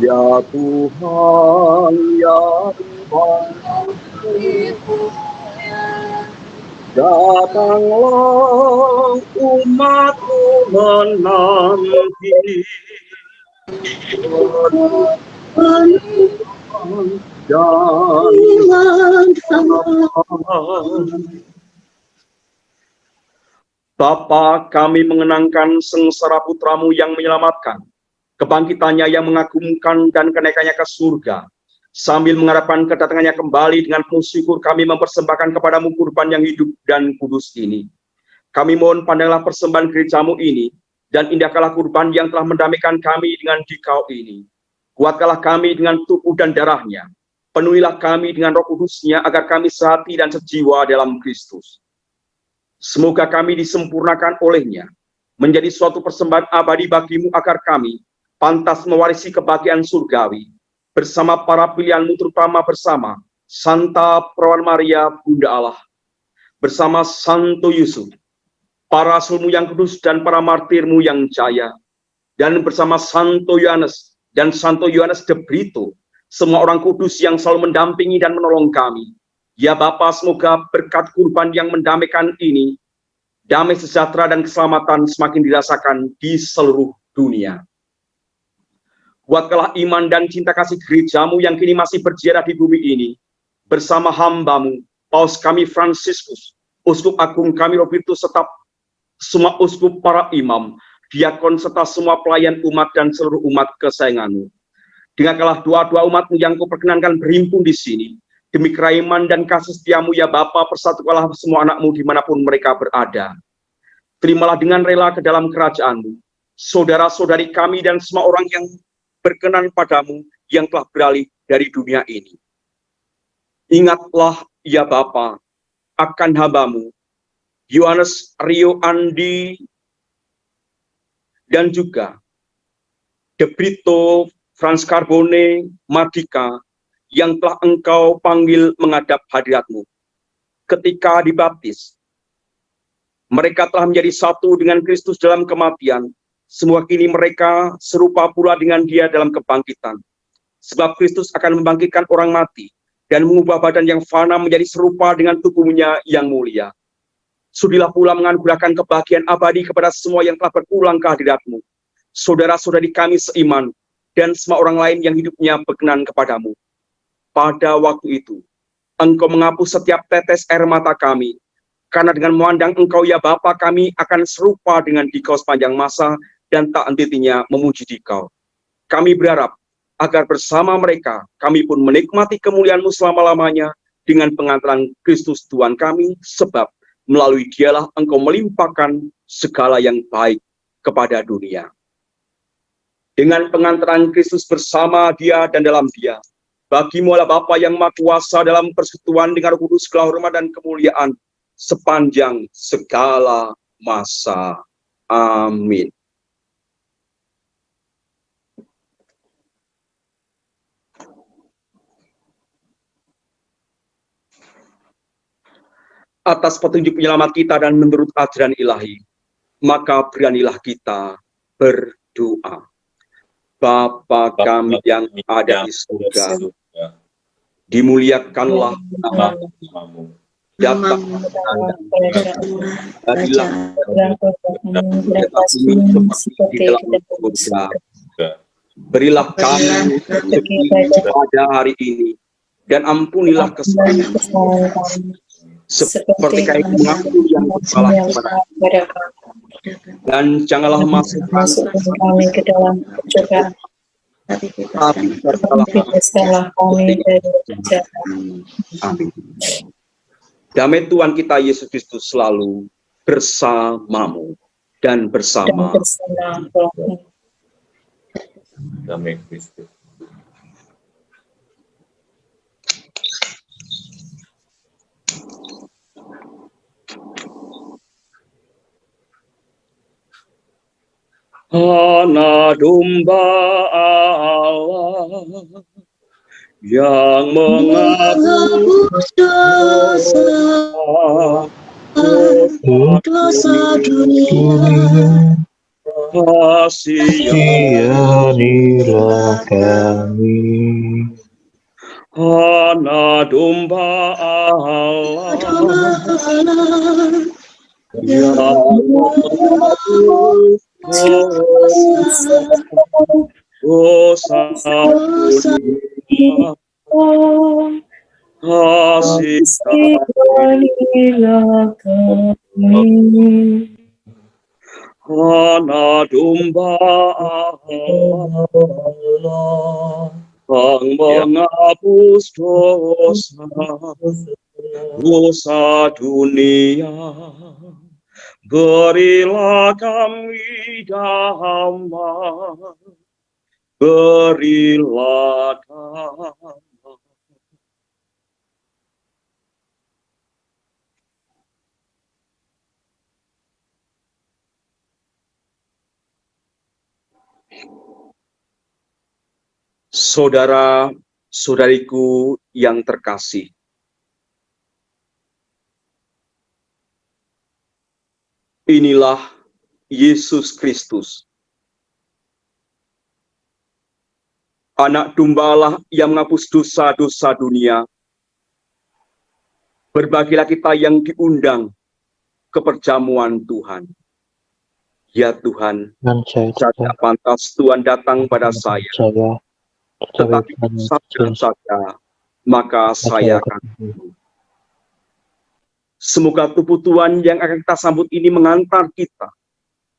ya Tuhan, ya Tuhan. Datanglah umatku menanti. Bapa, kami mengenangkan sengsara putramu yang menyelamatkan, kebangkitannya yang mengagumkan dan kenaikannya ke surga. Sambil mengharapkan kedatangannya kembali dengan penuh syukur kami mempersembahkan kepadamu kurban yang hidup dan kudus ini. Kami mohon pandanglah persembahan gerejamu ini, dan indahkanlah kurban yang telah mendamaikan kami dengan dikau ini. Kuatkanlah kami dengan tubuh dan darahnya. Penuhilah kami dengan roh kudusnya agar kami sehati dan sejiwa dalam Kristus. Semoga kami disempurnakan olehnya, menjadi suatu persembahan abadi bagimu agar kami pantas mewarisi kebahagiaan surgawi, bersama para pilihanmu terutama bersama Santa Perawan Maria Bunda Allah, bersama Santo Yusuf, para rasulmu yang kudus dan para martirmu yang jaya, dan bersama Santo Yohanes dan Santo Yohanes de Brito, semua orang kudus yang selalu mendampingi dan menolong kami. Ya Bapa, semoga berkat kurban yang mendamaikan ini, damai sejahtera dan keselamatan semakin dirasakan di seluruh dunia. Kuatkanlah iman dan cinta kasih gerejamu yang kini masih berziarah di bumi ini, bersama hambamu, Paus kami Fransiskus, Uskup Agung kami Robertus, serta semua uskup, para imam, diakon, serta semua pelayan umat dan seluruh umat kesayanganmu. Dengarkanlah doa-doa umatmu yang kau perkenankan berhimpun di sini. Demi kerahiman dan kasih setiamu ya Bapa, persatukanlah semua anakmu dimanapun mereka berada. Terimalah dengan rela ke dalam kerajaanmu saudara-saudari kami dan semua orang yang berkenan padamu yang telah beralih dari dunia ini. Ingatlah ya Bapa akan hambamu Yohanes Rio Andi dan juga De Brito Franz Carbone Mardika yang telah engkau panggil menghadap hadiratmu. Ketika dibaptis, mereka telah menjadi satu dengan Kristus dalam kematian. Semua kini mereka serupa pula dengan dia dalam kebangkitan. Sebab Kristus akan membangkitkan orang mati dan mengubah badan yang fana menjadi serupa dengan tubuhnya yang mulia. Sudilah pula menganugerahkan kebahagiaan abadi kepada semua yang telah berpulang ke hadiratmu, saudara-saudari kami seiman, dan semua orang lain yang hidupnya berkenan kepadamu. Pada waktu itu, engkau menghapus setiap tetes air mata kami, karena dengan memandang engkau ya Bapa kami akan serupa dengan dikau sepanjang masa dan tak henti-hentinya memuji dikau. Kami berharap agar bersama mereka kami pun menikmati kemuliaan-Mu selama-lamanya dengan pengantaran Kristus Tuhan kami, sebab melalui dialah engkau melimpahkan segala yang baik kepada dunia. Dengan pengantaran Kristus bersama dia dan dalam dia, bagimu adalah Bapa yang Maha Kuasa dalam persekutuan dengan Roh Kudus, segala hormat dan kemuliaan sepanjang segala masa. Amin. Atas petunjuk penyelamat kita dan menurut ajaran ilahi, maka beranilah kita berdoa. Bapa kami yang ada di surga, dimuliakanlah nama-Mu, datanglah jadilah di dalam surga. Berilah kami rezeki pada hari ini, dan ampunilah kesalahan kami, seperti kami mengampuni yang bersalah kepada kami. Dan janganlah masukkan kami ke dalam pencobaan, tapi bebaskanlah kami dari kejahatan. Amin. Damai Tuhan kita Yesus Kristus selalu bersamamu dan bersama. Damai Kristus. Anak domba Allah yang menghapus dosa dunia, kasihanilah kami. Anak domba Allah yang menebus dosa dunia, kasihanilah kami. Anak domba Allah yang menghapus dosa dunia, berilah kami damai, berilah damai. Saudara-saudariku yang terkasih, inilah Yesus Kristus, anak domba Allah yang menghapus dosa-dosa dunia. Berbahagialah kita yang diundang ke perjamuan Tuhan. Ya Tuhan, tidak pantas Tuhan datang pada saya, tetapi sabda saja, maka saya akan. Semoga tubuh Tuhan yang akan kita sambut ini mengantar kita,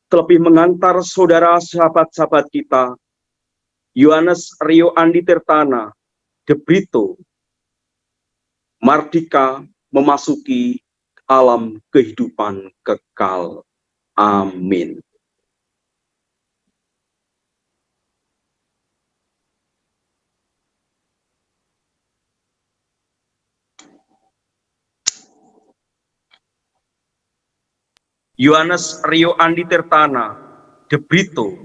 terlebih mengantar saudara sahabat-sahabat kita, Yohanes Rio Andi Tirtana, De Brito, Mardika, memasuki alam kehidupan kekal. Amin. Yohanes Rio Andi Tirtana, De Brito,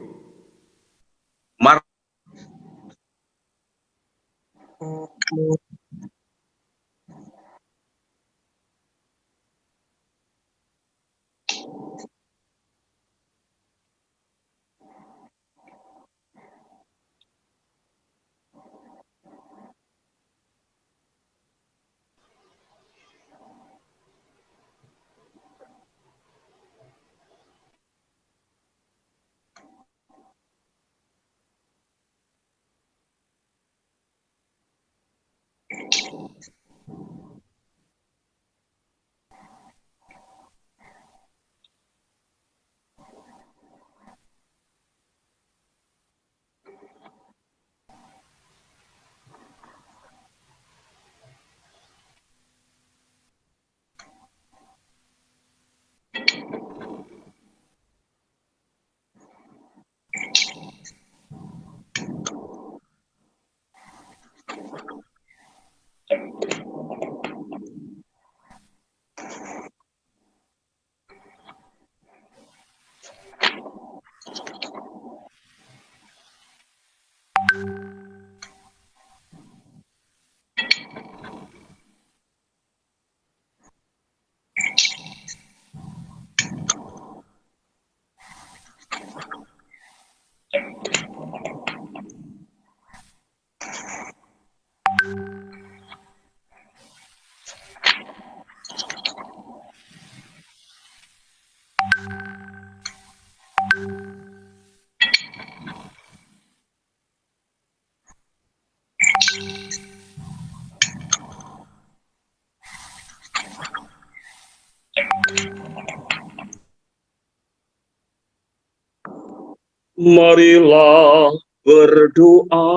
marilah berdoa.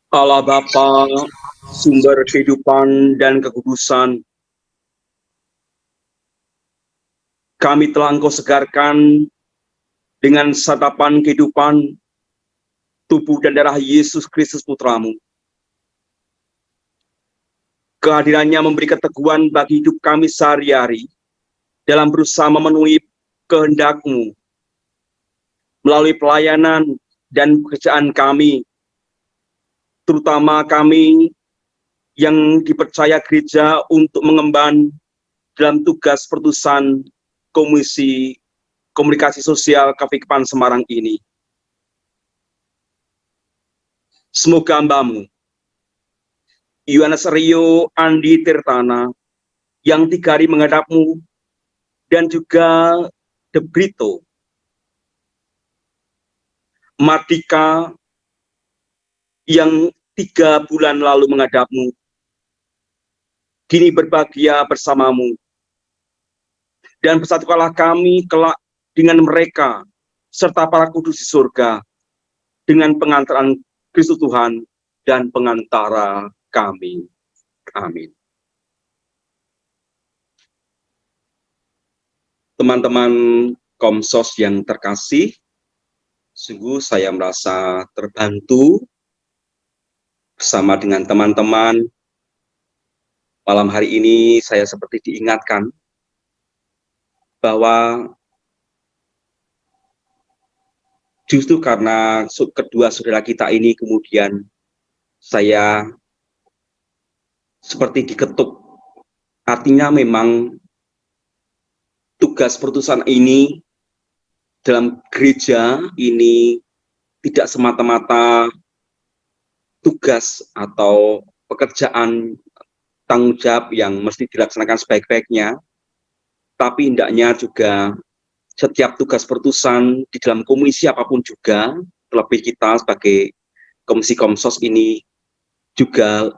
Allah Bapa, sumber kehidupan dan kekudusan, kami telah Engkau segarkan dengan santapan kehidupan tubuh dan darah Yesus Kristus Putramu. Kehadirannya memberi keteguhan bagi hidup kami sehari-hari dalam berusaha memenuhi kehendak-Mu melalui pelayanan dan pekerjaan kami, terutama kami yang dipercaya gereja untuk mengemban dalam tugas pertusan Komisi Komunikasi Sosial Kavikepan Semarang ini. Semoga hambamu, Yohanes Rio Andi Tirtana, yang 3 hari menghadapmu, dan juga De Brito, Mardika, yang 3 bulan lalu menghadapmu, kini berbahagia bersamamu, dan bersatukanlah kami kelak dengan mereka, serta para kudus di surga, dengan pengantaran Kristus Tuhan dan pengantara kami. Amin. Teman-teman Komsos yang terkasih, sungguh saya merasa terbantu bersama dengan teman-teman. Malam hari ini saya seperti diingatkan bahwa justru karena kedua saudara kita ini kemudian saya seperti diketuk. Artinya memang tugas perutusan ini dalam gereja ini tidak semata-mata tugas atau pekerjaan tanggung jawab yang mesti dilaksanakan sebaik-baiknya, tapi hendaknya juga setiap tugas perutusan di dalam komisi apapun juga, terlebih kita sebagai Komisi Komsos ini juga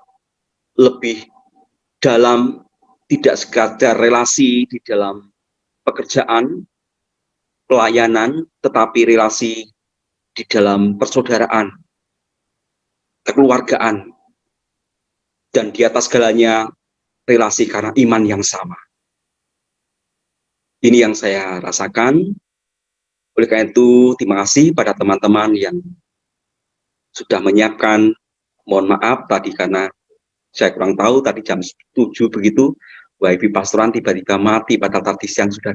lebih dalam, tidak sekadar relasi di dalam pekerjaan, pelayanan, tetapi relasi di dalam persaudaraan, kekeluargaan, dan di atas segalanya relasi karena iman yang sama. Ini yang saya rasakan. Oleh karena itu, terima kasih pada teman-teman yang sudah menyiapkan. Mohon maaf tadi karena saya kurang tahu, tadi jam 7 begitu, WiFi pastoran tiba-tiba mati pada tadi siang sudah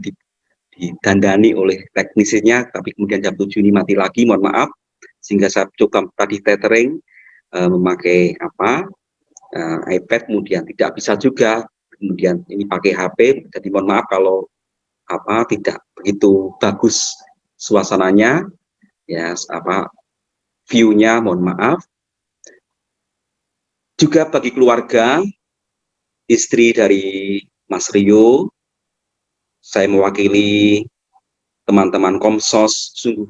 didandani oleh teknisinya, tapi kemudian jam 7 ini mati lagi, mohon maaf. Sehingga saya coba tadi tethering, memakai iPad, kemudian tidak bisa juga, kemudian ini pakai HP, jadi mohon maaf kalau tidak begitu bagus suasananya, ya view-nya, mohon maaf. Juga bagi keluarga, istri dari Mas Rio, saya mewakili teman-teman Komsos, sungguh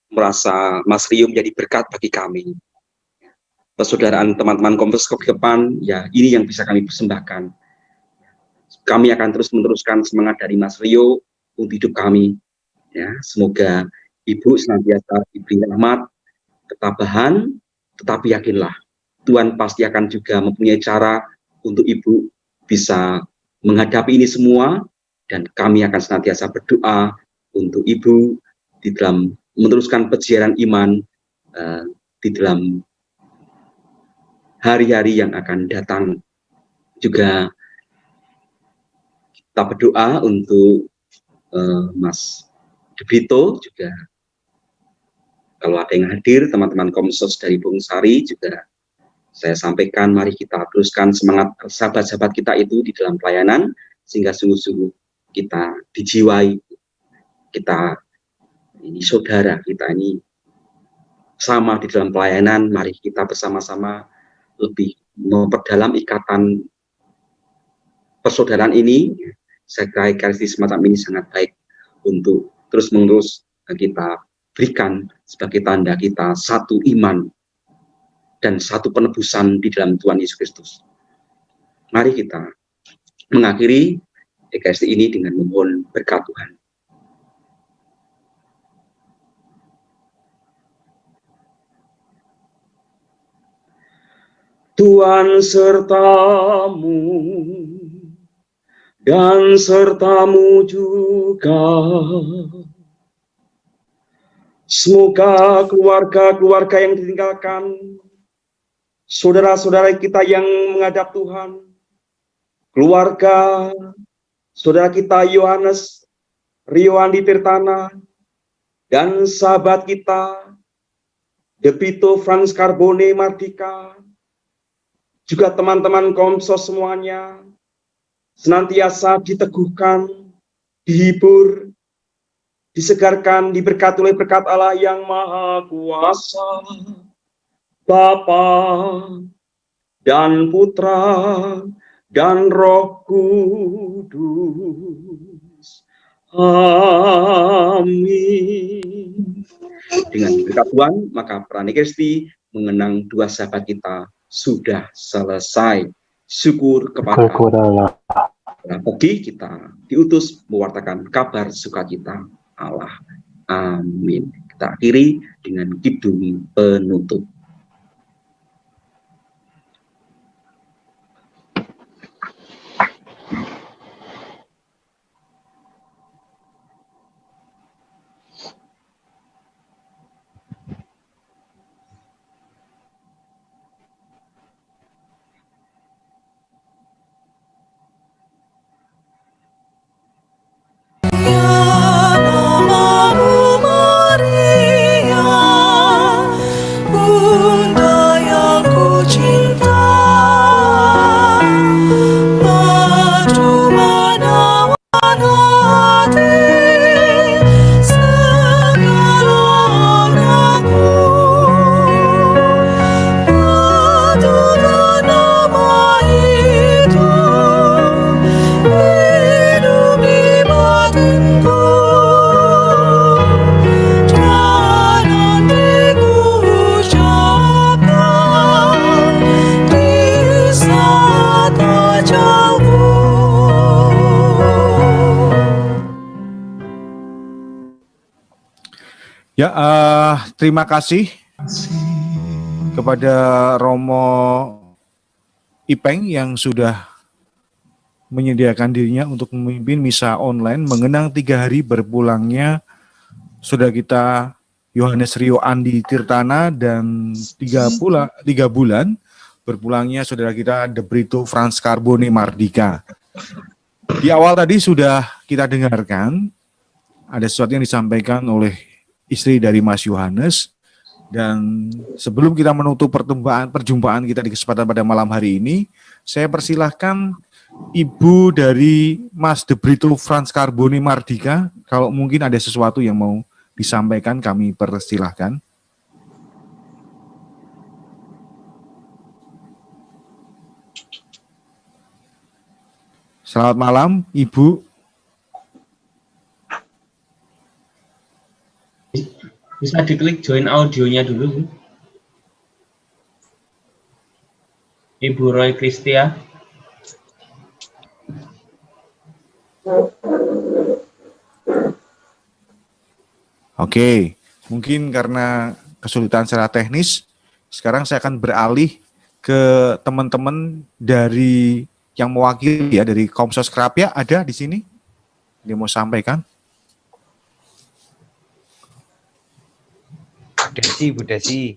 merasa Mas Rio menjadi berkat bagi kami. Persaudaraan teman-teman Komsos Kavikepan, ya ini yang bisa kami persembahkan. Kami akan terus meneruskan semangat dari Mas Rio untuk hidup kami. Ya, semoga Ibu senantiasa diberi rahmat, ketabahan, tetapi yakinlah Tuhan pasti akan juga mempunyai cara untuk Ibu bisa menghadapi ini semua, dan kami akan senantiasa berdoa untuk Ibu di dalam meneruskan perjalanan iman di dalam hari-hari yang akan datang. Juga kita berdoa untuk Mas De Brito juga. Kalau ada yang hadir, teman-teman Komsos dari Bung Sari juga saya sampaikan, mari kita teruskan semangat sahabat-sahabat kita itu di dalam pelayanan, sehingga sungguh-sungguh kita dijiwai, kita ini saudara, kita ini sama di dalam pelayanan. Mari kita bersama-sama lebih memperdalam ikatan persaudaraan ini. Saya kira Ekaristi semacam ini sangat baik untuk terus-menerus kita berikan sebagai tanda kita satu iman dan satu penebusan di dalam Tuhan Yesus Kristus. Mari kita mengakhiri Ekaristi ini dengan memohon berkat Tuhan. Tuhan sertamu dan sertamu juga. Semoga keluarga-keluarga yang ditinggalkan, saudara-saudara kita yang menghadap Tuhan, keluarga saudara kita Yohanes Rio Andi Tirtana, dan sahabat kita De Brito Franz Carbone Mardika, juga teman-teman Komsos semuanya, senantiasa diteguhkan dihibur, disegarkan, diberkati oleh berkat Allah yang Maha Kuasa, Bapa dan Putra dan Roh Kudus. Amin. Dengan berkat Tuhan, maka Pranikesti mengenang dua sahabat kita sudah selesai. Syukur kepada Allah. Pergi kita diutus mewartakan kabar sukacita Allah. Amin. Kita akhiri dengan kidung penutup. Namamu Maria, Bunda yang ku cinta, maju menawan hati segala orangmu. Patuhkan nama itu, hidup di batinku. Jangan diucapkan di saat ajalku. Ya, terima kasih kepada Romo Ipeng yang sudah menyediakan dirinya untuk memimpin misa online mengenang 3 hari berpulangnya saudara kita Yohanes Rio Andi Tirtana dan 3 bulan berpulangnya saudara kita De Brito Frans Carbone Mardika. Di awal tadi sudah kita dengarkan ada sesuatu yang disampaikan oleh istri dari Mas Yohanes, dan sebelum kita menutup perjumpaan kita di kesempatan pada malam hari ini, saya persilahkan Ibu dari Mas De Brito Frans Carbone Mardika, kalau mungkin ada sesuatu yang mau disampaikan, kami persilahkan. Selamat malam, Ibu. Bisa diklik join audionya dulu, Ibu Roy Kristia. Oke, mungkin karena kesulitan secara teknis, sekarang saya akan beralih ke teman-teman dari yang mewakili ya dari Komsos Krapia. Ada di sini dia mau sampaikan. Desi, Bu Desi.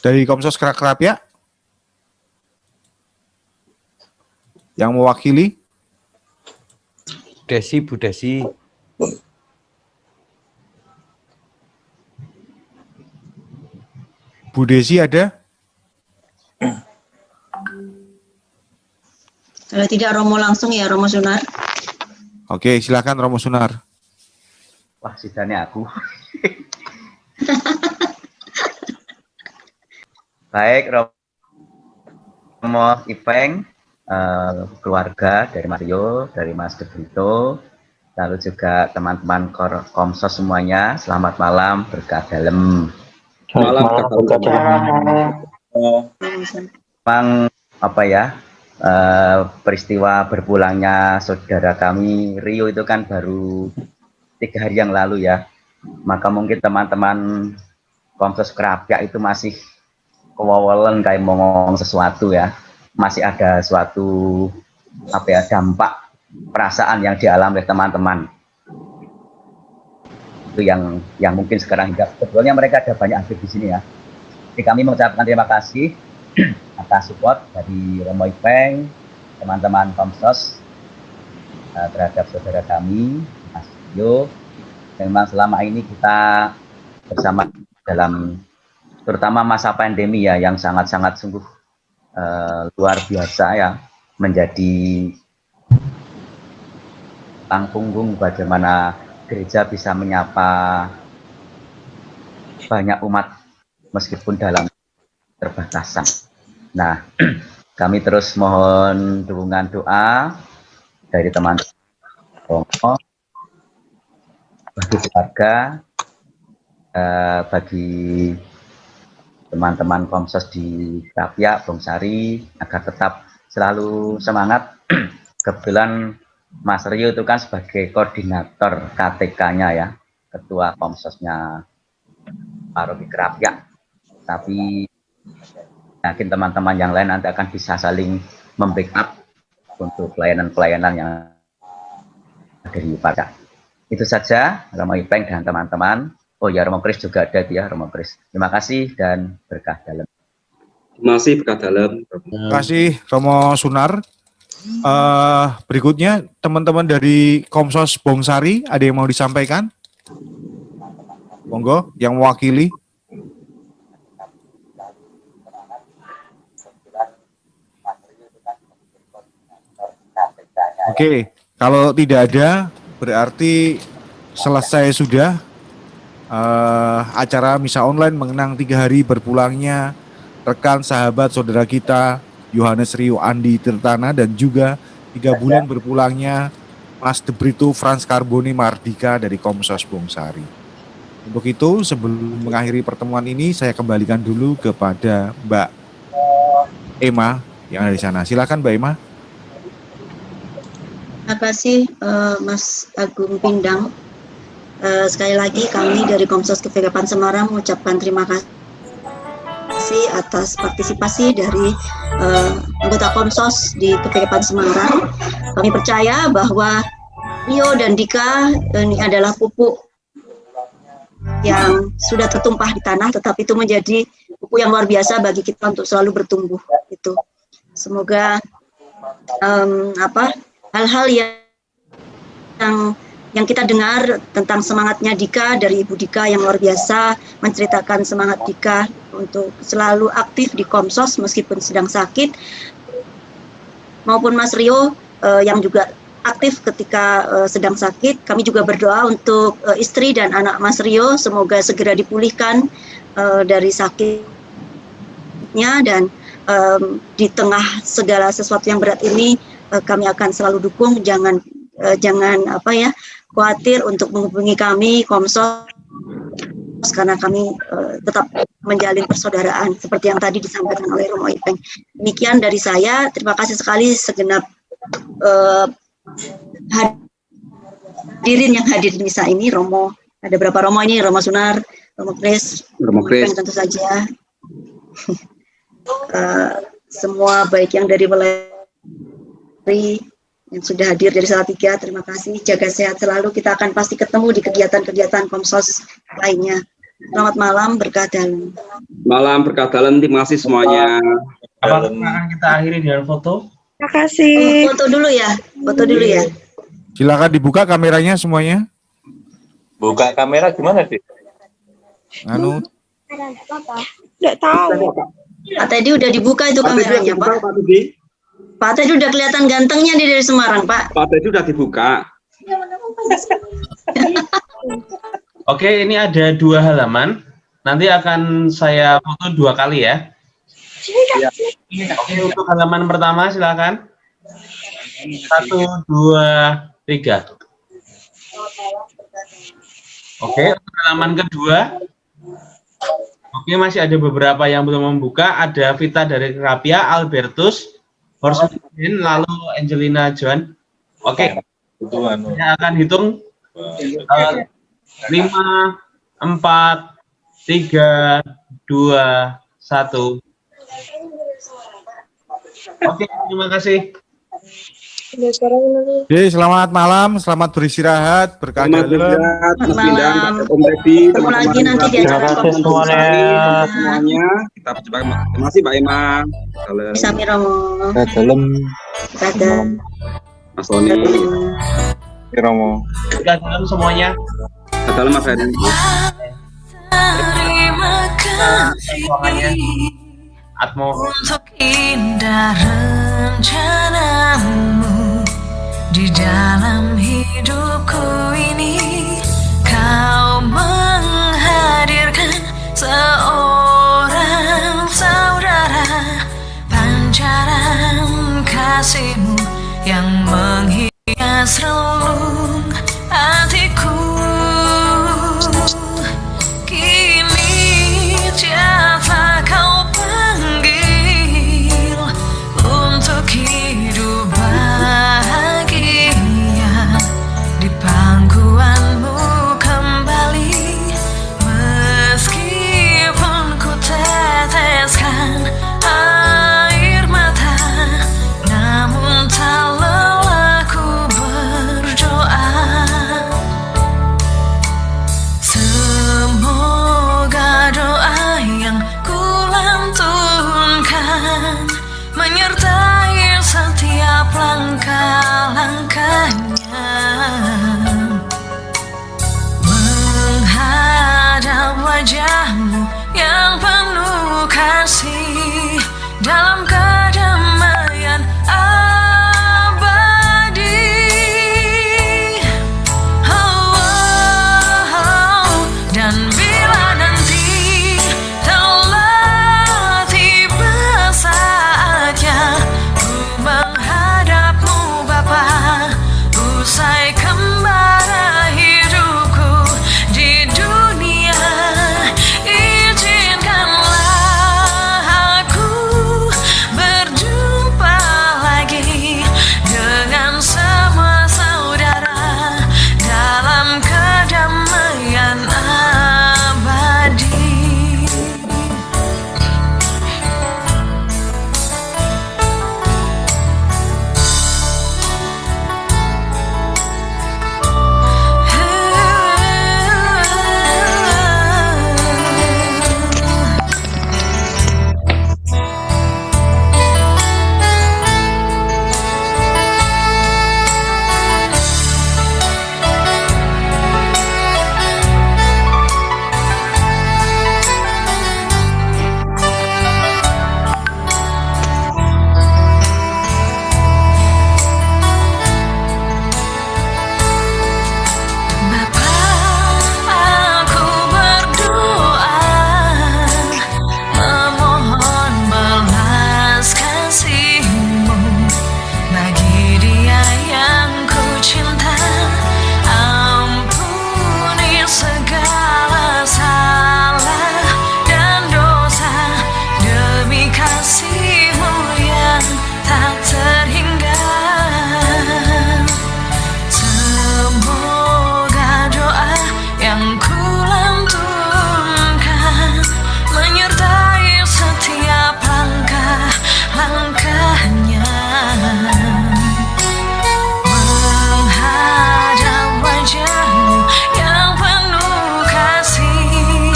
Dari Komsos Krapia yang mewakili. Desi, Bu Desi. Bu Desi ada? Kalau tidak Romo langsung ya, Romo Sunar. Oke, silakan Romo Sunar. Wah, sidane aku. Baik, Romo Ipeng, keluarga dari Mario, dari Mas De Brito, lalu juga teman-teman Komsos semuanya, selamat malam, berkah dalam. Malam berkah dalam. Memang apa ya, peristiwa berpulangnya saudara kami Rio itu kan baru 3 hari yang lalu ya, maka mungkin teman-teman Komsos Krapia itu masih kewawalan kayak mau ngomong sesuatu ya, masih ada suatu apa ya, dampak perasaan yang dialami oleh teman-teman itu yang mungkin sekarang hingga sebetulnya mereka ada banyak aktif di sini ya. Jadi kami mengucapkan terima kasih atas support dari Romo Ipeng, teman-teman Komsos terhadap saudara kami, Mas Rio. Memang selama ini kita bersama dalam terutama masa pandemi ya, yang sangat-sangat sungguh luar biasa ya, menjadi tulang punggung bagaimana gereja bisa menyapa banyak umat meskipun dalam keterbatasan. Nah, kami terus mohon dukungan doa dari teman-teman Romo, bagi keluarga, bagi teman-teman Komsos di Krapia, Bongsari, agar tetap selalu semangat. Kebetulan Mas Rio itu kan sebagai koordinator KTK-nya ya, ketua Komsosnya Paroki Krapia. Tapi yakin teman-teman yang lain nanti akan bisa saling membackup untuk pelayanan-pelayanan yang ada di Pada. Itu saja Romo Ipeng dan teman-teman. Oh ya, Romo Kris juga ada ya, Romo Kris. Terima kasih dan berkah dalam. Terima kasih berkah dalam. Terima kasih Romo Sunar. Berikutnya teman-teman dari Komsos Bongsari ada yang mau disampaikan? Monggo, yang mewakili. Oke, kalau tidak ada berarti selesai sudah acara misa online mengenang 3 hari berpulangnya rekan sahabat saudara kita Yohanes Rio Andi Tirtana dan juga 3 bulan berpulangnya Mas Debrito Frans Carboni Mardika dari Komsos Bongsari. Untuk itu sebelum mengakhiri pertemuan ini saya kembalikan dulu kepada Mbak Emma yang ada di sana. Silakan Mbak Emma. Terima kasih Mas Agung Pindang. Sekali lagi kami dari Komsos GPK Semarang mengucapkan terima kasih atas partisipasi dari anggota Komsos di GPK Semarang. Kami percaya bahwa Rio dan Dika ini adalah pupuk yang sudah tertumpah di tanah, tetapi itu menjadi pupuk yang luar biasa bagi kita untuk selalu bertumbuh. Itu semoga hal-hal yang kita dengar tentang semangatnya Dika dari Ibu Dika yang luar biasa, menceritakan semangat Dika untuk selalu aktif di Komsos meskipun sedang sakit, maupun Mas Rio yang juga aktif ketika sedang sakit. Kami juga berdoa untuk istri dan anak Mas Rio, semoga segera dipulihkan dari sakitnya, dan di tengah segala sesuatu yang berat ini kami akan selalu dukung. Jangan khawatir untuk menghubungi kami Komsos, karena kami tetap menjalin persaudaraan seperti yang tadi disampaikan oleh Romo Ipeng. Demikian dari saya. Terima kasih sekali segenap hadirin yang hadir di misa ini. Romo, ada berapa Romo ini? Romo Sunar, Romo Kris, Romo Ipeng tentu saja. Semua baik yang dari Weleri yang sudah hadir dari Salatiga, terima kasih. Jaga sehat selalu. Kita akan pasti ketemu di kegiatan-kegiatan Komsos lainnya. Selamat malam, berkah dalam. Malam berkah dalam. Terima kasih semuanya. Apakah akan kita akhiri dengan foto? Terima kasih. Foto dulu ya. Foto dulu ya. Silakan dibuka kameranya semuanya. Buka kamera gimana sih? Tidak tahu. Pak Teddy udah dibuka itu kameranya, Pak. Pak Teddy udah kelihatan gantengnya dari Semarang, Pak. Pak Teddy udah dibuka. Oke, ini ada 2 halaman. Nanti akan saya foto 2 kali ya. Oke, untuk halaman pertama silakan. 1, 2, 3. Oke, untuk halaman kedua. Oke, masih ada beberapa yang belum membuka. Ada Vita dari Krapia, Albertus, Horsman, lalu Angelina John. Oke, saya akan hitung 5, 4, 3, 2, 1. Oke, terima kasih. Oke, selamat malam, selamat beristirahat, berkah dalam. Mas Pindang, Om Teddy, Ketemu lagi nanti di acara semuanya. Kita berjumpa. Terima kasih Mbak Emma. Sami Romo. Dalam. Mas Tony. Romo. Berkah dalam semuanya. Berkah dalam Mas Heri. Terima kasih Atmo. Untuk indah rencanamu di dalam hidupku ini, kau menghadirkan seorang saudara, pancaran kasihmu yang menghias relung hatiku. Kini siapa kau panggil untuk hidup bahagia di pangkuanmu kembali, meskipun ku teteskan air mata, namun tak lelah ku berdoa. Semoga doa yang ku lantunkan menyertai setiap langkah-langkahnya, menghadap wajahmu yang penuh kasih dalam kedamaian abadi. Dan bila nanti telah tiba saatnya ku menghadapmu Bapa, usai kembara hidupku di dunia, izinkanlah aku berjumpa lagi dengan semua saudara dalam kedamaian abadi. Bapa, aku berdoa memohon belas kasih-Mu bagi dia yang ku cinta. Ampuni segala salah dan dosa demi kasih-Mu yang tak terhingga. Semoga doa yang ku lantunkan menyertai setiap langkah-langkahnya, menghadap wajahmu yang penuh kasih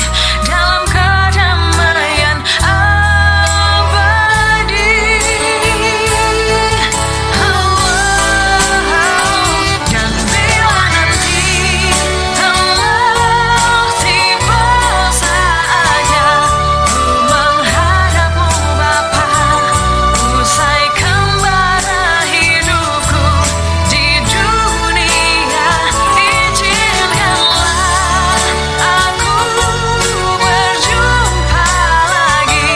dalam kedamaian abadi. Dan bila nanti telah tiba saatnya ku menghadapmu Bapa, usai kembara hidupku di dunia, izinkanlah aku berjumpa lagi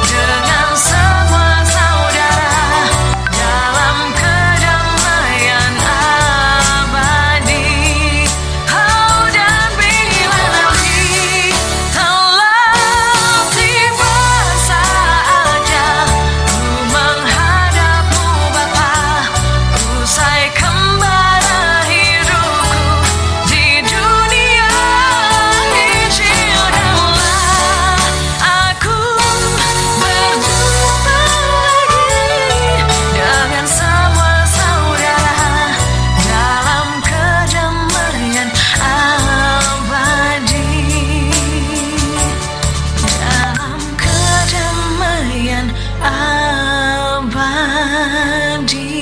dengan semua saudara dalam kedamaian abadi. Dan bila nanti telah tiba saatnya ku menghadapmu Bapa, usai kembara hidupku di dunia, izinkanlah aku berjumpa lagi dengan semua saudara dalam kedamaian abadi, dalam kedamaian abadi.